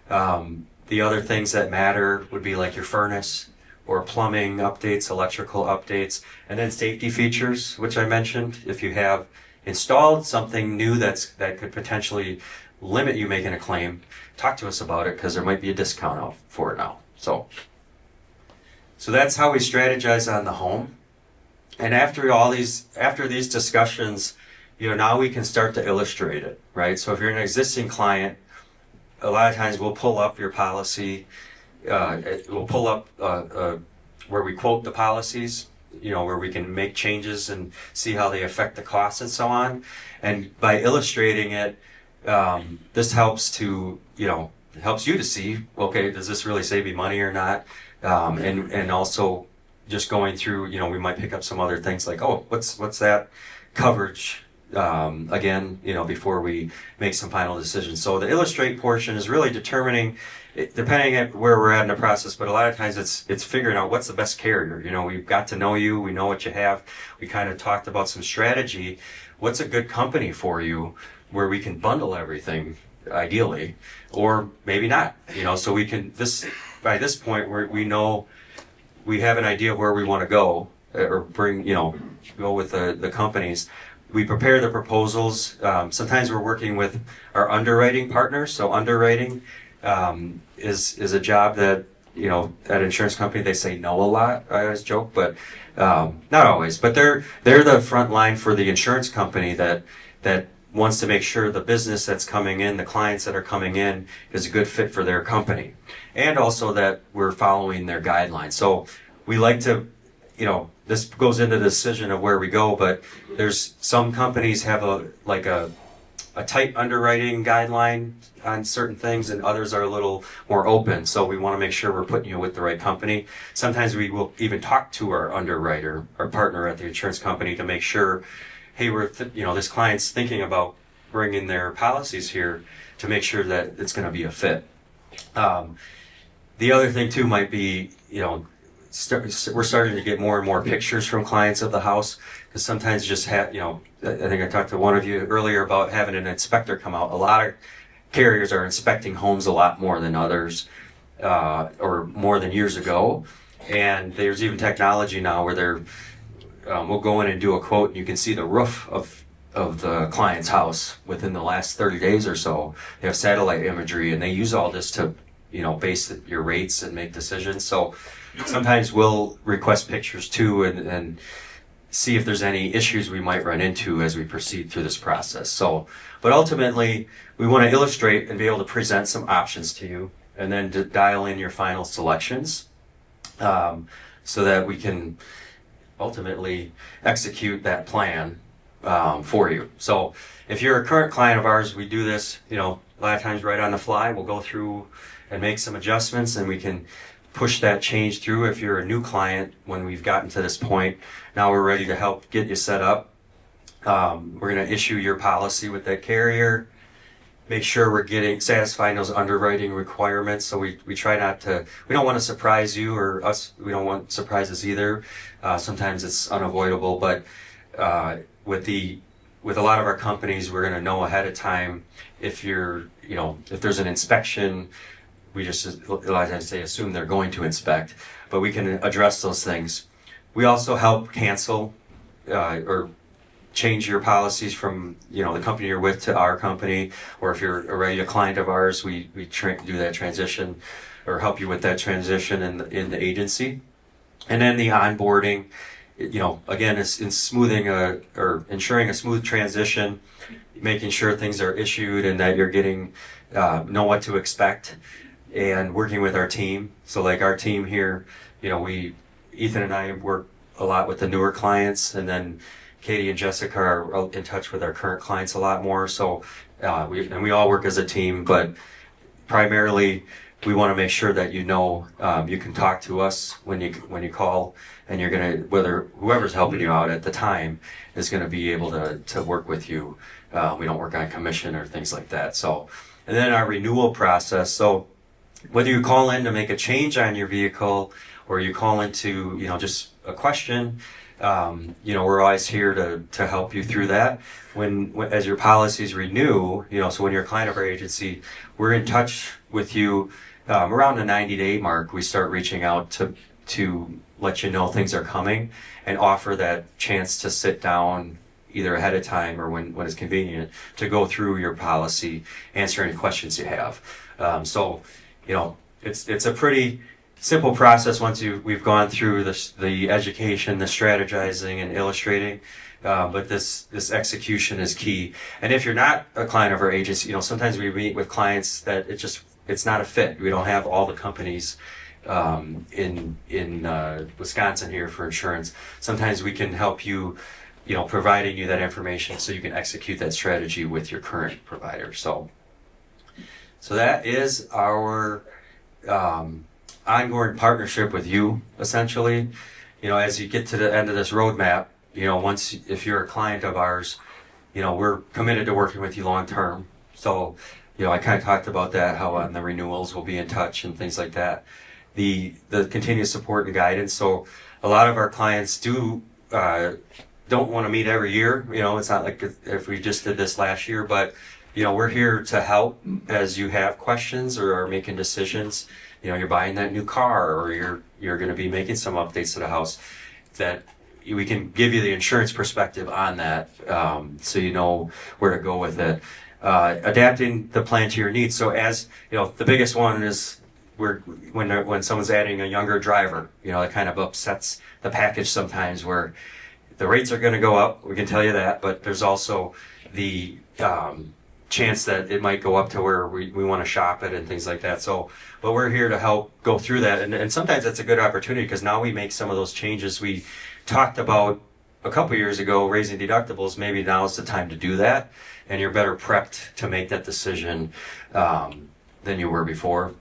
C: The other things that matter would be like your furnace or plumbing updates, electrical updates, and then safety features, which I mentioned. If you have installed something new that could potentially limit you making a claim, talk to us about it because there might be a discount out for it now. So that's how we strategize on the home. And after these discussions, now we can start to illustrate it, right? So if you're an existing client, a lot of times we'll pull up your policy. We'll pull up where we quote the policies, where we can make changes and see how they affect the costs and so on. And by illustrating it, this helps you to see, okay, does this really save you money or not? And also just going through, we might pick up some other things like, oh, what's that coverage again, before we make some final decisions. So the illustrate portion is really determining, depending on where we're at in the process, but a lot of times it's figuring out what's the best carrier. We've got to know you, we know what you have. We kind of talked about some strategy. What's a good company for you where we can bundle everything, ideally, or maybe not, so we can, by this point, we know we have an idea of where we want to go, or go with the companies. We prepare the proposals. Sometimes we're working with our underwriting partners. So underwriting is a job that, at an insurance company, they say no a lot. I always joke, but not always. But they're the front line for the insurance company that wants to make sure the business that's coming in, the clients that are coming in, is a good fit for their company. And also that we're following their guidelines. So we like to, this goes into the decision of where we go, but there's some companies have a tight underwriting guideline on certain things, and others are a little more open. So we want to make sure we're putting you with the right company. Sometimes we will even talk to our underwriter, our partner at the insurance company, to make sure, hey, this client's thinking about bringing their policies here, to make sure that it's going to be a fit. The other thing too might be, we're starting to get more and more pictures from clients of the house, because sometimes just I think I talked to one of you earlier about having an inspector come out. A lot of carriers are inspecting homes a lot more than others, or more than years ago. And there's even technology now where we'll go in and do a quote, and you can see the roof of the client's house within the last 30 days or so. They have satellite imagery, and they use all this to, base your rates and make decisions. So sometimes we'll request pictures too, and see if there's any issues we might run into as we proceed through this process. So, but ultimately, we want to illustrate and be able to present some options to you, and then to dial in your final selections, so that we can ultimately execute that plan for you. So if you're a current client of ours, we do this, a lot of times right on the fly. We'll go through and make some adjustments, and we can push that change through. If you're a new client, when we've gotten to this point, now we're ready to help get you set up. We're going to issue your policy with that carrier, make sure we're satisfying those underwriting requirements. So we try not to, we don't want to surprise you, or us, we don't want surprises either. Sometimes it's unavoidable, but with a lot of our companies, we're going to know ahead of time if if there's an inspection. We just, a lot of times, assume they're going to inspect, but we can address those things. We also help cancel or change your policies from the company you're with to our company, or if you're already a client of ours, we do that transition, or help you with that transition in the agency. And then the onboarding, again, is in smoothing or ensuring a smooth transition, making sure things are issued and that you're getting know what to expect, and working with our team. So like our team here, Ethan and I work a lot with the newer clients, and then Katie and Jessica are in touch with our current clients a lot more. So we all work as a team, but primarily we want to make sure that you can talk to us when you call, and you're gonna, whoever's helping you out at the time is going to be able to work with you. We don't work on commission or things like that. So, and then our renewal process. So whether you call in to make a change on your vehicle, or you call into just a question, we're always here to help you through that. As your policies renew, so when you're a client of our agency, we're in touch with you around the 90-day mark. We start reaching out to let you know things are coming, and offer that chance to sit down either ahead of time or when it's convenient to go through your policy, answer any questions you have. It's a pretty simple process once we've gone through the education, the strategizing, and illustrating. But this execution is key. And if you're not a client of our agency, sometimes we meet with clients that it's not a fit. We don't have all the companies in Wisconsin here for insurance. Sometimes we can help you, providing you that information so you can execute that strategy with your current provider. So that is our ongoing partnership with you, essentially. As you get to the end of this roadmap, if you're a client of ours, we're committed to working with you long term. So, I kind of talked about that, how on the renewals we'll be in touch and things like that. The continuous support and guidance. So a lot of our clients don't want to meet every year. It's not like if we just did this last year, but we're here to help as you have questions or are making decisions. You're buying that new car, or you're going to be making some updates to the house, that we can give you the insurance perspective on that, so you know where to go with it. Adapting the plan to your needs. So as the biggest one is when someone's adding a younger driver, it kind of upsets the package sometimes, where the rates are going to go up. We can tell you that, but there's also the chance that it might go up to where we want to shop it and things like that. So, but we're here to help go through that, and sometimes that's a good opportunity, because now we make some of those changes we talked about a couple years ago, raising deductibles. Maybe now is the time to do that, and you're better prepped to make that decision than you were before.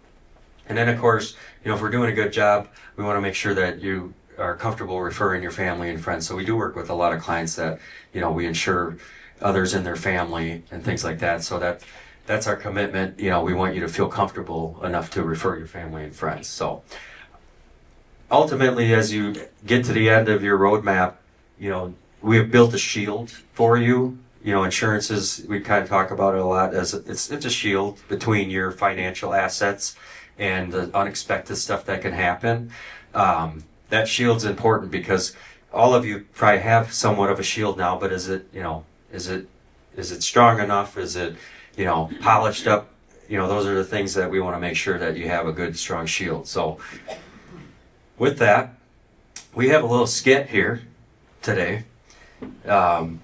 C: And then, of course, if we're doing a good job, we want to make sure that you are comfortable referring your family and friends. So we do work with a lot of clients that, we insure others in their family and things like that. So that's our commitment. We want you to feel comfortable enough to refer your family and friends. So ultimately, as you get to the end of your roadmap, we have built a shield for you. Insurance is, we kind of talk about it a lot, as it's a shield between your financial assets and the unexpected stuff that can happen. That shield's important because all of you probably have somewhat of a shield now, but is it strong enough? Is it, polished up? Those are the things that we want to make sure that you have a good, strong shield. So with that, we have a little skit here today. I'll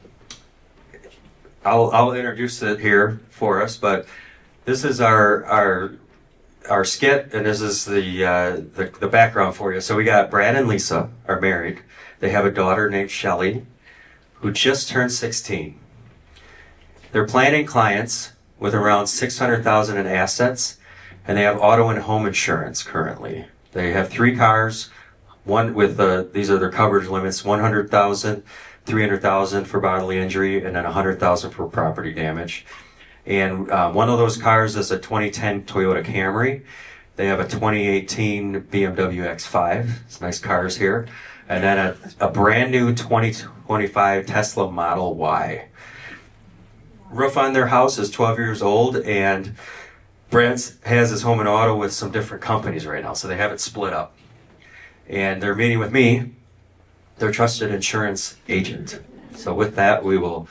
C: introduce it here for us, but this is our skit, and this is the background for you. So we got Brad and Lisa are married. They have a daughter named Shelly, who just turned 16. They're planning clients with around $600,000 in assets, and they have auto and home insurance currently. They have 3 cars. One with these are their coverage limits: $100,000, $300,000 for bodily injury, and then $100,000 for property damage. And one of those cars is a 2010 Toyota Camry. They have a 2018 BMW X5. It's nice cars here. And then a brand new 2025 Tesla Model Y. Roof on their house is 12 years old, and Brad has his home and auto with some different companies right now, so they have it split up. And they're meeting with me, their trusted insurance agent. So with that, we will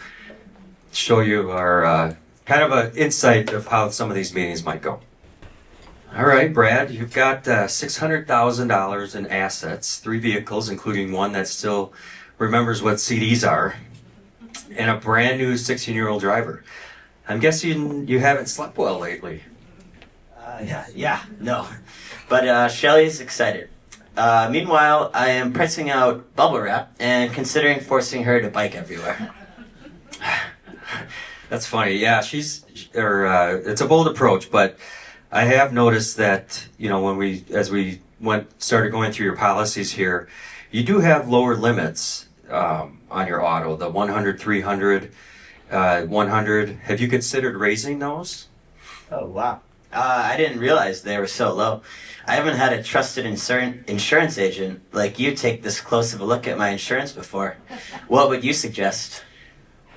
C: show you our kind of an insight of how some of these meetings might go. All right, Brad, you've got $600,000 in assets, 3 vehicles, including one that still remembers what CDs are, and a brand new 16-year-old driver. I'm guessing you haven't slept well lately.
B: No. But Shelly's excited. Meanwhile, I am pressing out bubble wrap and considering forcing her to bike everywhere.
C: That's funny. Yeah, it's a bold approach, but I have noticed that, as we started going through your policies here, you do have lower limits on your auto, the 100, 300, 100. Have you considered raising those?
B: Oh, wow. I didn't realize they were so low. I haven't had a trusted insurance agent like you take this close of a look at my insurance before. What would you suggest?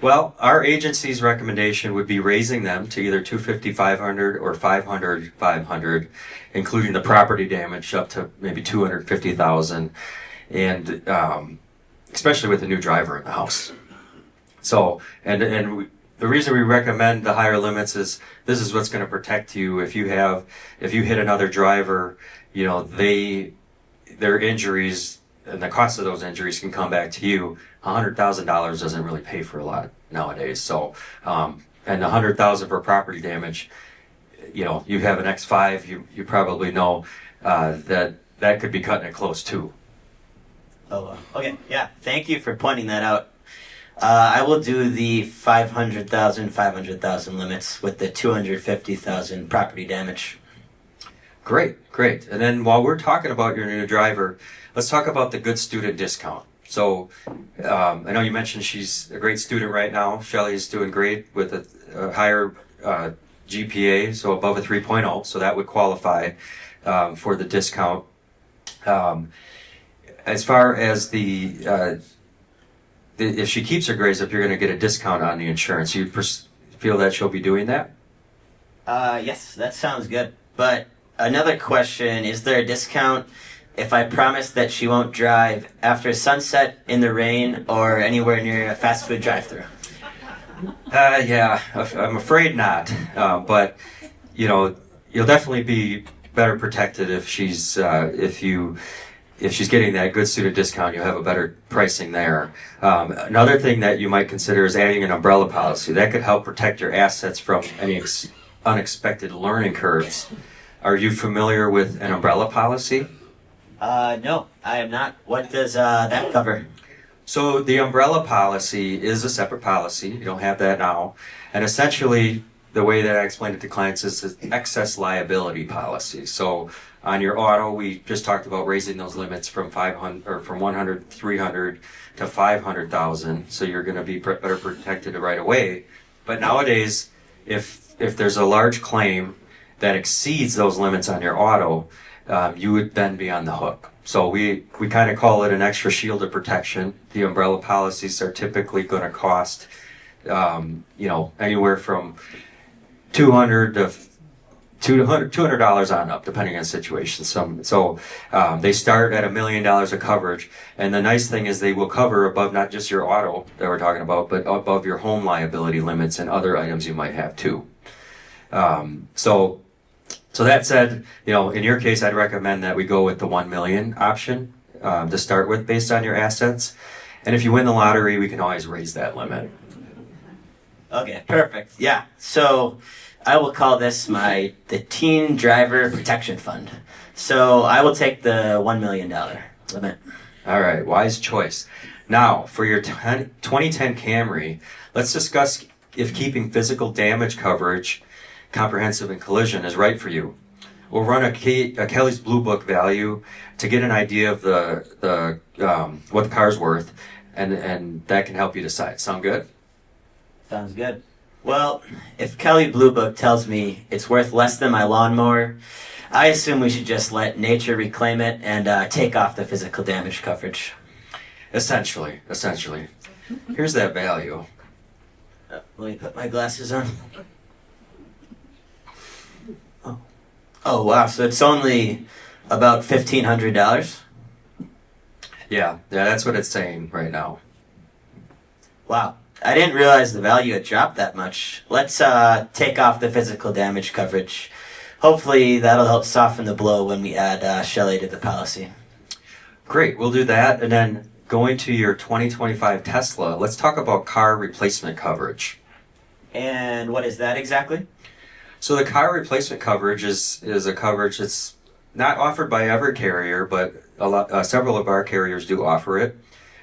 C: Well, our agency's recommendation would be raising them to either 250, 500, or 500, 500, including the property damage up to maybe 250,000, and especially with a new driver in the house. So, the reason we recommend the higher limits is this is what's going to protect you if you hit another driver. Their injuries and the cost of those injuries can come back to you. $100,000 doesn't really pay for a lot nowadays. So, and $100,000 for property damage, you have an X5, you probably know that could be cutting it close too.
B: Oh, okay. Yeah. Thank you for pointing that out. I will do the 500,000 limits with the 250,000 property damage.
C: Great. And then while we're talking about your new driver, let's talk about the good student discount. So I know you mentioned she's a great student right now. Shelly's doing great with a higher GPA, so above a 3.0, so that would qualify for the discount. As far as if she keeps her grades up, you're going to get a discount on the insurance. You feel that she'll be doing that?
B: Yes, that sounds good. But another question, is there a discount if I promise that she won't drive after sunset, in the rain, or anywhere near a fast food drive-thru?
C: Yeah, I'm afraid not. But you'll definitely be better protected if she's getting that good student discount. You'll have a better pricing there. Another thing that you might consider is adding an umbrella policy. That could help protect your assets from any unexpected learning curves. Are you familiar with an umbrella policy?
B: No, I am not. What does that cover?
C: So the umbrella policy is a separate policy. You don't have that now. And essentially, the way that I explain it to clients is an excess liability policy. So on your auto, we just talked about raising those limits from 100, 300 to 500,000. So you're going to be better protected right away. But nowadays, if there's a large claim that exceeds those limits on your auto, you would then be on the hook. So we kind of call it an extra shield of protection. The umbrella policies are typically going to cost, anywhere from $200 to $200 on up, depending on the situation. So they start at $1 million of coverage, and the nice thing is they will cover above not just your auto that we're talking about, but above your home liability limits and other items you might have too. So that said, in your case, I'd recommend that we go with the 1 million option to start with, based on your assets. And if you win the lottery, we can always raise that limit.
B: Okay, perfect. Yeah. So I will call this the Teen Driver Protection Fund. So I will take the $1 million limit.
C: All right, wise choice. Now, for your 2010 Camry, let's discuss if keeping physical damage coverage, comprehensive and collision, is right for you. We'll run a Kelly's Blue Book value to get an idea of what the car's worth, and that can help you decide. Sound good?
B: Sounds good. Well, if Kelly Blue Book tells me it's worth less than my lawnmower, I assume we should just let nature reclaim it and take off the physical damage coverage.
C: Essentially. Here's that value.
B: Let me put my glasses on. Oh wow, so it's only about $1,500?
C: Yeah, that's what it's saying right now.
B: Wow, I didn't realize the value had dropped that much. Let's take off the physical damage coverage. Hopefully that'll help soften the blow when we add Shelley to the policy.
C: Great, we'll do that. And then going to your 2025 Tesla, let's talk about car replacement coverage.
B: And what is that exactly?
C: So the car replacement coverage is a coverage that's not offered by every carrier, but several of our carriers do offer it.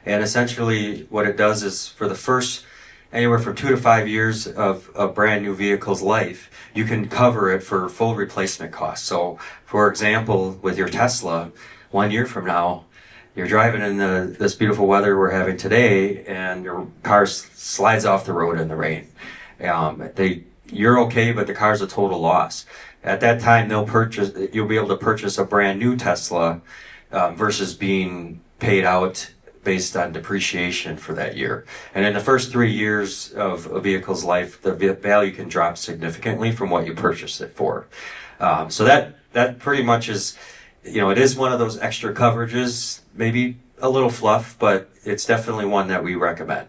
C: And essentially what it does is, for the first anywhere from 2 to 5 years of a brand new vehicle's life, you can cover it for full replacement costs. So for example, with your Tesla, 1 year from now, you're driving in this beautiful weather we're having today, and your car slides off the road in the rain. You're okay, but the car's a total loss. At that time, you'll be able to purchase a brand new Tesla versus being paid out based on depreciation for that year. And in the first 3 years of a vehicle's life, the value can drop significantly from what you purchased it for. So that pretty much is, it is one of those extra coverages, maybe a little fluff, but it's definitely one that we recommend.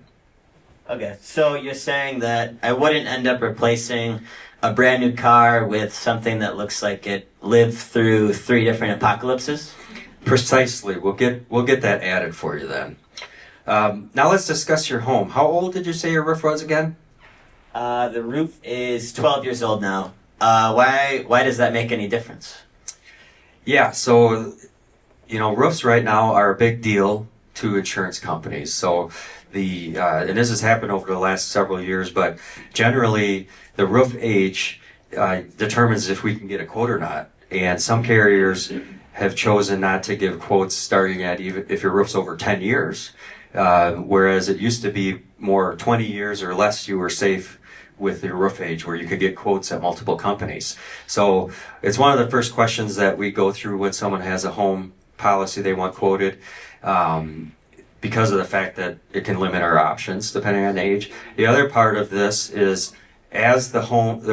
B: Okay, so you're saying that I wouldn't end up replacing a brand new car with something that looks like it lived through 3 different apocalypses?
C: Precisely. We'll get that added for you then. Now let's discuss your home. How old did you say your roof was again?
B: The roof is 12 years old now. Why does that make any difference?
C: Yeah, so roofs right now are a big deal to insurance companies. So and this has happened over the last several years, but generally the roof age determines if we can get a quote or not. And some carriers have chosen not to give quotes starting at even if your roof's over 10 years. Whereas it used to be more 20 years or less, you were safe with your roof age, where you could get quotes at multiple companies. So it's one of the first questions that we go through when someone has a home policy they want quoted, because of the fact that it can limit our options depending on age. The other part of this is, as the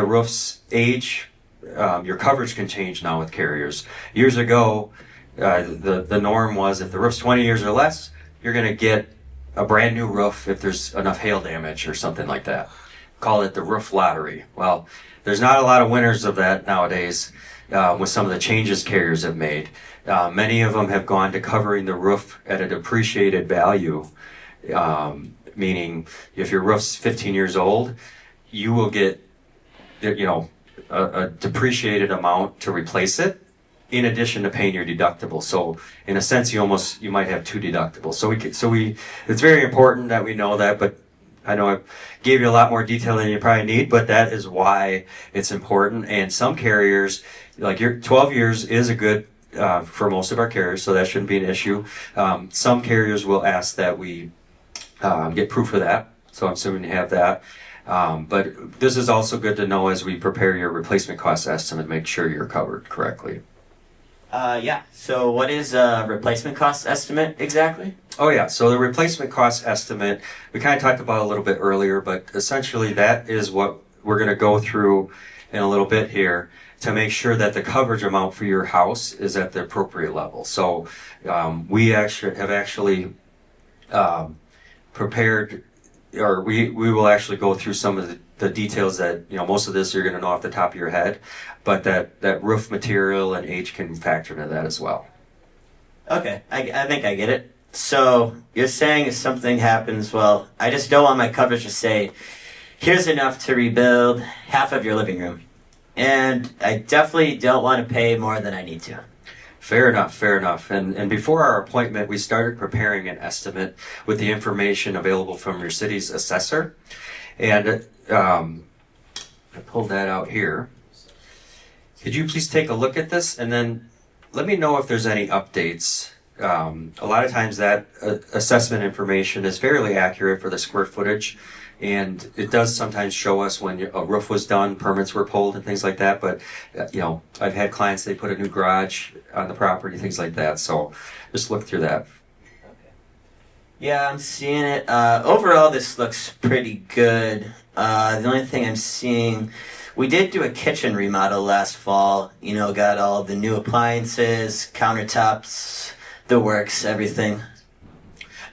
C: roof's age, your coverage can change now with carriers. Years ago, the norm was if the roof's 20 years or less, you're going to get a brand new roof if there's enough hail damage or something like that. Call it the roof lottery. Well, there's not a lot of winners of that nowadays, with some of the changes carriers have made. Many of them have gone to covering the roof at a depreciated value, meaning if your roof's 15 years old, you will get, a depreciated amount to replace it, in addition to paying your deductible. So in a sense, you might have two deductibles. So it's very important that we know that, but I know I gave you a lot more detail than you probably need, but that is why it's important. And some carriers, like your 12 years is a good, for most of our carriers, so that shouldn't be an issue. Some carriers will ask that we get proof of that, so I'm assuming you have that. But this is also good to know as we prepare your replacement cost estimate, make sure you're covered correctly.
B: Yeah. So what is a replacement cost estimate exactly?
C: Oh yeah, so the replacement cost estimate, we kind of talked about a little bit earlier, but essentially that is what we're going to go through in a little bit here to make sure that the coverage amount for your house is at the appropriate level. So we actually prepared, or we will actually go through some of the details that, most of this you're going to know off the top of your head, but that roof material and age can factor into that as well.
B: Okay, I think I get it. So you're saying if something happens, well, I just don't want my coverage to say, here's enough to rebuild half of your living room. And I definitely don't want to pay more than I need to.
C: Fair enough. And before our appointment, we started preparing an estimate with the information available from your city's assessor. And I pulled that out here. Could you please take a look at this and then let me know if there's any updates. A lot of times that assessment information is fairly accurate for the square footage, and it does sometimes show us when a roof was done, permits were pulled and things like that, but I've had clients, they put a new garage on the property, things like that, so just look through that.
B: Okay. Yeah, I'm seeing it. Overall, this looks pretty good. The only thing I'm seeing, we did do a kitchen remodel last fall, got all the new appliances, countertops, the works, everything.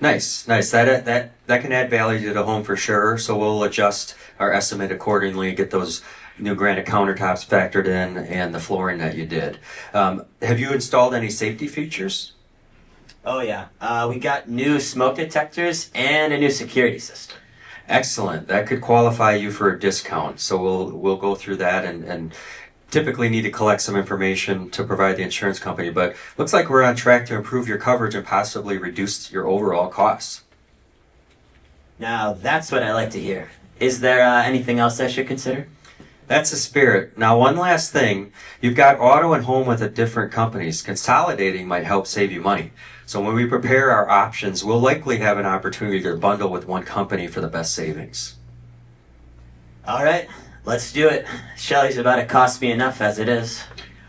C: Nice. That can add value to the home for sure. So we'll adjust our estimate accordingly, get those new granite countertops factored in and the flooring that you did. Have you installed any safety features?
B: Oh yeah, we got new smoke detectors and a new security system.
C: Excellent. That could qualify you for a discount. So we'll go through that and typically need to collect some information to provide the insurance company, but looks like we're on track to improve your coverage and possibly reduce your overall costs.
B: Now, that's what I like to hear. Is there anything else I should consider?
C: That's the spirit. Now, one last thing. You've got auto and home with different companies. Consolidating might help save you money. So when we prepare our options, we'll likely have an opportunity to bundle with one company for the best savings.
B: All right. Let's do it. Shelly's about to cost me enough as it is.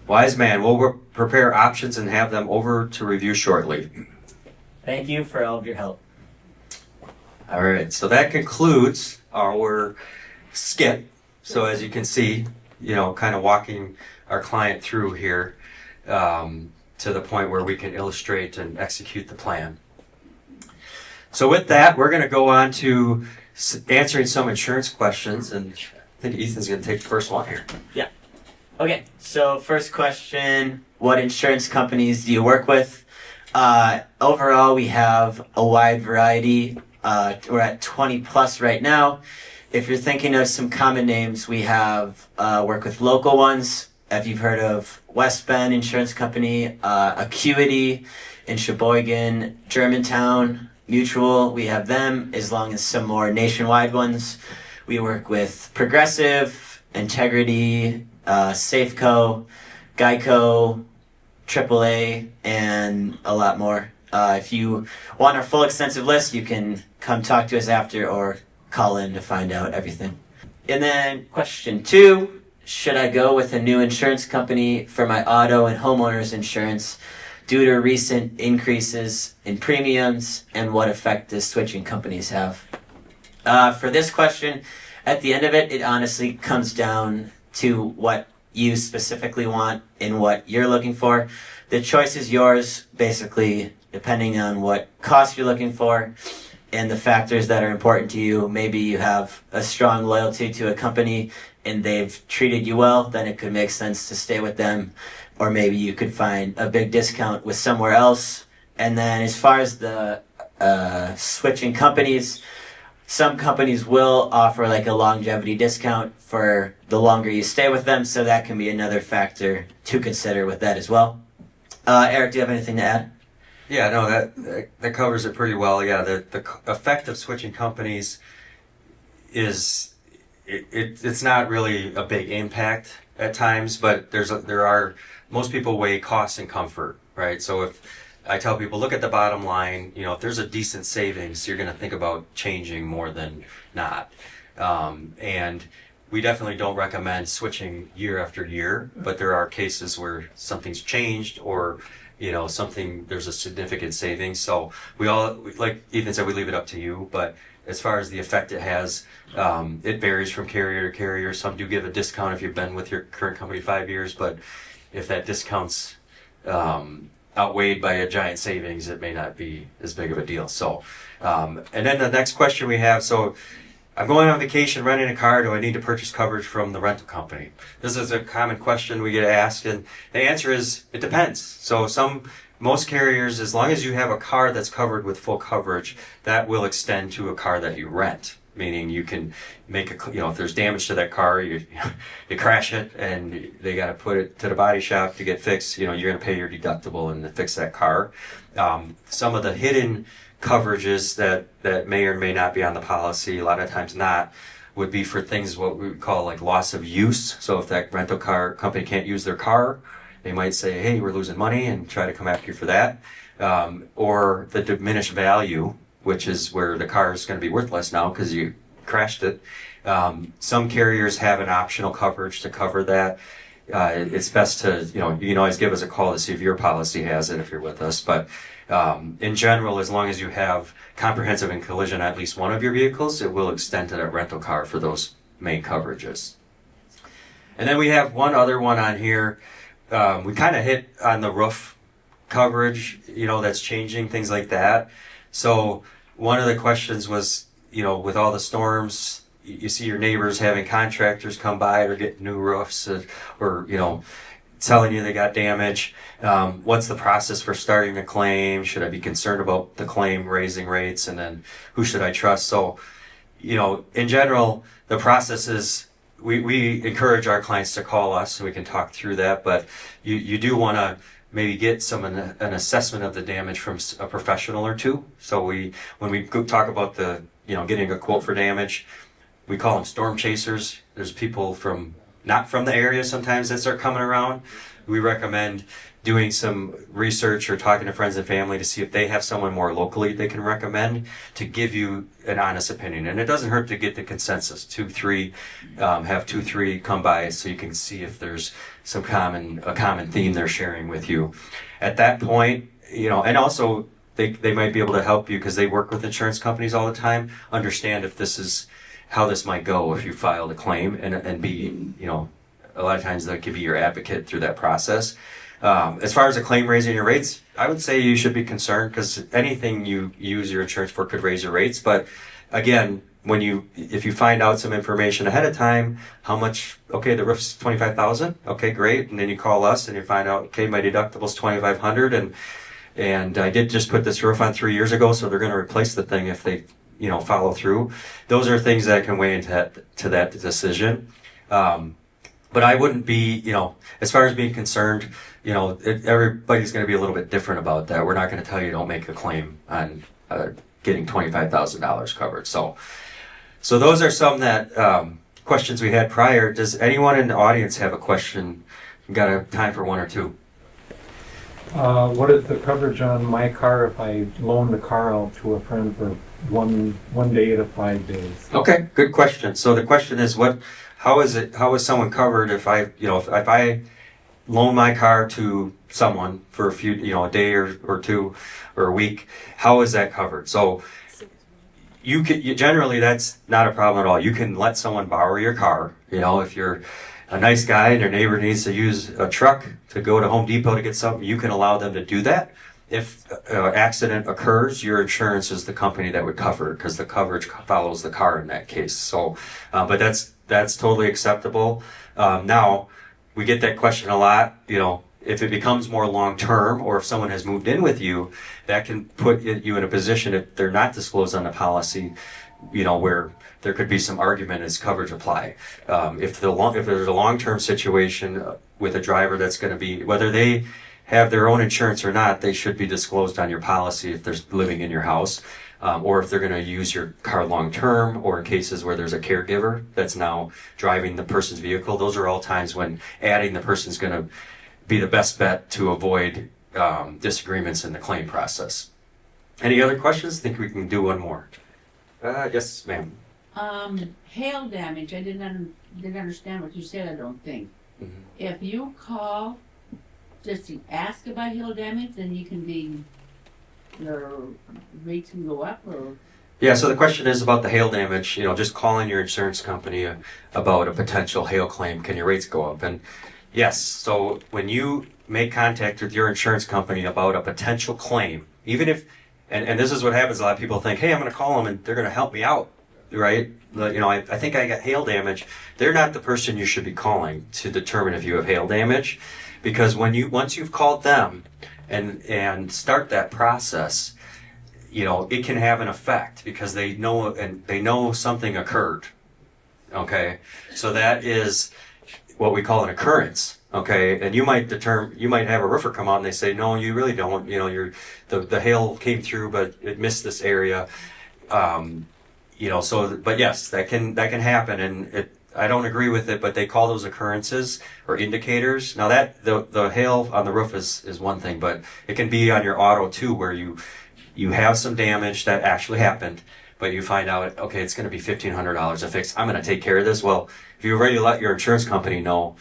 C: Wise man, we'll prepare options and have them over to review shortly.
B: Thank you for all of your help.
C: All right, so that concludes our skit. So as you can see, kind of walking our client through here to the point where we can illustrate and execute the plan. So with that, we're going to go on to answering some insurance questions, and I think Ethan's going to take the first one here.
B: Yeah. Okay, so first question, what insurance companies do you work with? Overall, we have a wide variety. We're at 20 plus right now. If you're thinking of some common names, we have work with local ones. If you've heard of West Bend Insurance Company, Acuity in Sheboygan, Germantown, Mutual, we have them, as long as some more nationwide ones. We work with Progressive, Integrity, Safeco, Geico, AAA, and a lot more. If you want our full extensive list, you can come talk to us after or call in to find out everything. And then question 2, should I go with a new insurance company for my auto and homeowners insurance due to recent increases in premiums, and what effect does switching companies have? For this question, at the end of it, it honestly comes down to what you specifically want and what you're looking for. The choice is yours, basically, depending on what cost you're looking for and the factors that are important to you. Maybe you have a strong loyalty to a company and they've treated you well, then it could make sense to stay with them. Or maybe you could find a big discount with somewhere else. And then as far as the switching companies, some companies will offer like a longevity discount for the longer you stay with them, so that can be another factor to consider with that as well. Eric, do you have anything to add?
C: Yeah, no, that covers it pretty well. Yeah, the effect of switching companies is it's not really a big impact at times, but there are most people weigh cost and comfort, right? So if I tell people, look at the bottom line, if there's a decent savings, you're going to think about changing more than not. And we definitely don't recommend switching year after year, but there are cases where something's changed or there's a significant savings. So like Ethan said, we leave it up to you, but as far as the effect it has, it varies from carrier to carrier. Some do give a discount if you've been with your current company 5 years, but if that discount's outweighed by a giant savings, it may not be as big of a deal. So, and then the next question we have, so I'm going on vacation, renting a car, do I need to purchase coverage from the rental company? This is a common question we get asked, and the answer is, it depends. So most carriers, as long as you have a car that's covered with full coverage, that will extend to a car that you rent. Meaning you can make if there's damage to that car, you crash it and they got to put it to the body shop to get fixed, you're going to pay your deductible and to fix that car. Some of the hidden coverages that may or may not be on the policy, a lot of times not, would be for things what we call like loss of use. So if that rental car company can't use their car, they might say, hey, we're losing money, and try to come after you for that. Or the diminished value, which is where the car is going to be worth less now because you crashed it. Some carriers have an optional coverage to cover that. It's best to, you can always give us a call to see if your policy has it if you're with us. But in general, as long as you have comprehensive and collision on at least one of your vehicles, it will extend to that rental car for those main coverages. And then we have one other one on here. We kind of hit on the roof coverage, that's changing, things like that. So one of the questions was, with all the storms, you see your neighbors having contractors come by or get new roofs or telling you they got damage. What's the process for starting a claim? Should I be concerned about the claim raising rates? And then who should I trust? So, in general, the process is we encourage our clients to call us so we can talk through that. But you do want to maybe get an assessment of the damage from a professional or two. So when we talk about getting a quote for damage, we call them storm chasers. There's people not from the area sometimes that start coming around. We recommend doing some research or talking to friends and family to see if they have someone more locally they can recommend to give you an honest opinion. And it doesn't hurt to get the consensus. 2-3, have 2-3 come by so you can see if there's a common theme they're sharing with you. At that point, and also they might be able to help you because they work with insurance companies all the time, understand if this is how this might go if you filed a claim and be, a lot of times that could be your advocate through that process. As far as a claim raising your rates, I would say you should be concerned because anything you use your insurance for could raise your rates. But again, if you find out some information ahead of time, how much, okay, the roof's $25,000, okay, great. And then you call us and you find out, okay, my deductible's $2,500 and I did just put this roof on 3 years ago, so they're going to replace the thing if they, follow through. Those are things that can weigh into that decision. But I wouldn't be, as far as being concerned, everybody's going to be a little bit different about that. We're not going to tell you don't make a claim on getting $25,000 covered. So those are some questions we had prior. Does anyone in the audience have a question? We've got time for one or two.
D: What is the coverage on my car if I loan the car out to a friend for one day to 5 days?
C: Okay, good question. So the question is, how is someone covered if if I loan my car to someone for a day or two or a week, how is that covered? So generally that's not a problem at all. You can let someone borrow your car. If you're a nice guy and your neighbor needs to use a truck to go to Home Depot to get something, you can allow them to do that. If an accident occurs, your insurance is the company that would cover it because the coverage follows the car in that case. So, but that's totally acceptable. Now, we get that question a lot. If it becomes more long term, or if someone has moved in with you, that can put you in a position if they're not disclosed on the policy, where there could be some argument as coverage apply. If there's a long term situation with a driver that's going to be, whether they have their own insurance or not, they should be disclosed on your policy if they're living in your house, or if they're going to use your car long term, or in cases where there's a caregiver that's now driving the person's vehicle. Those are all times when adding the person's going to be the best bet to avoid disagreements in the claim process. Any other questions? I think we can do one more. Yes, ma'am.
E: Hail damage. I didn't understand what you said. I don't think.
C: Mhm.
E: If you call just to ask about hail damage, then your rates can go up, or
C: Yeah, so the question is about the hail damage, just calling your insurance company about a potential hail claim, can your rates go up? And yes, so when you make contact with your insurance company about a potential claim, even if, and this is what happens, a lot of people think, hey, I'm going to call them and they're going to help me out, right? I think I got hail damage. They're not the person you should be calling to determine if you have hail damage, because once you've called them and start that process, it can have an effect because they know something occurred. Okay, so that is what we call an occurrence. Okay, and you might have a roofer come out and they say, no, you really don't. The hail came through, but it missed this area. But yes, that can happen, and I don't agree with it, but they call those occurrences or indicators. Now that the hail on the roof is one thing, but it can be on your auto too, where you have some damage that actually happened, but you find out, okay, it's going to be $1,500 to fix. I'm going to take care of this. Well, if you already let your insurance company know,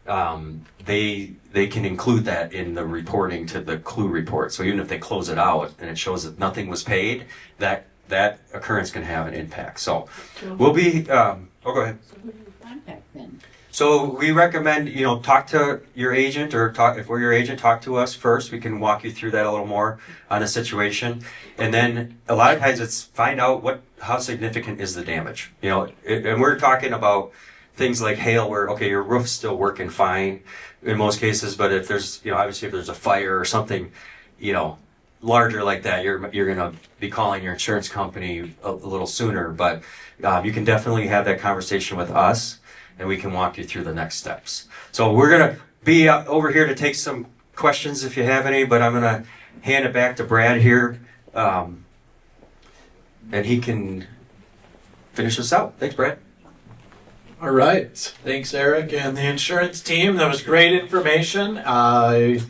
C: they can include that in the reporting to the clue report. So even if they close it out and it shows that nothing was paid, that occurrence can have an impact. So we'll be. Go ahead.
E: so who do you contact then?
C: So we recommend, talk to your agent, or if we're your agent, talk to us first. We can walk you through that a little more on the situation. And then a lot of times it's find out how significant is the damage, and we're talking about things like hail where, okay, your roof's still working fine in most cases, but if there's, obviously if there's a fire or something, larger like that, you're going to be calling your insurance company a little sooner, but you can definitely have that conversation with us, and we can walk you through the next steps. So we're going to be over here to take some questions if you have any, but I'm going to hand it back to Brad here, and he can finish us out. Thanks, Brad.
A: All right. Thanks, Eric and the insurance team. That was great information. I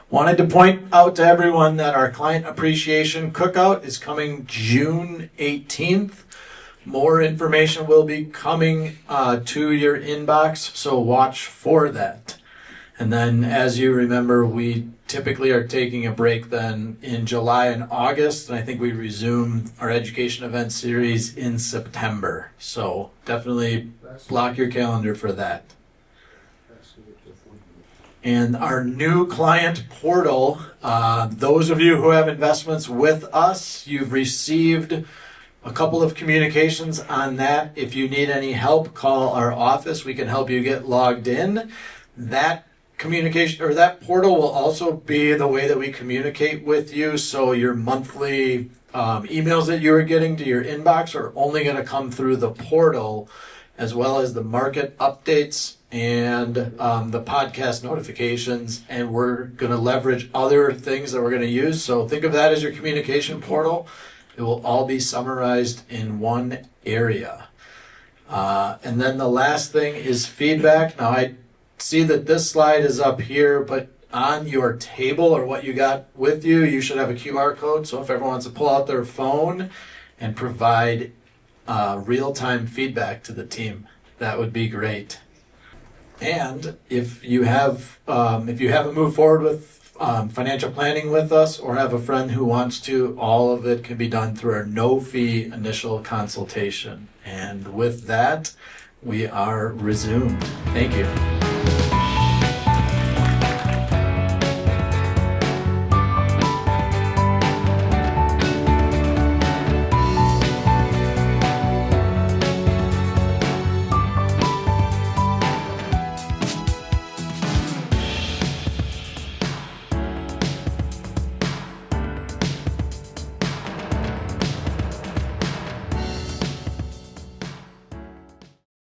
A: wanted to point out to everyone that our Client Appreciation Cookout is coming June 18th. More information will be coming to your inbox, so watch for that. And then, as you remember, we typically are taking a break then in July and August, and I think we resume our education event series in September. So definitely block your calendar for that. And our new client portal, those of you who have investments with us, you've received a couple of communications on that. If you need any help, call our office. We can help you get logged in. That communication, or that portal, will also be the way that we communicate with you. So your monthly emails that you are getting to your inbox are only going to come through the portal, as well as the market updates and the podcast notifications. And we're going to leverage other things that we're going to use. So think of that as your communication portal. It will all be summarized in one area. And then the last thing is feedback. Now, I see that this slide is up here, but on your table or what you got with you, you should have a QR code. So if everyone wants to pull out their phone and provide real-time feedback to the team, that would be great. And if you haven't moved forward with financial planning with us or have a friend who wants to, all of it can be done through our no-fee initial consultation. And with that, we are resumed. Thank you.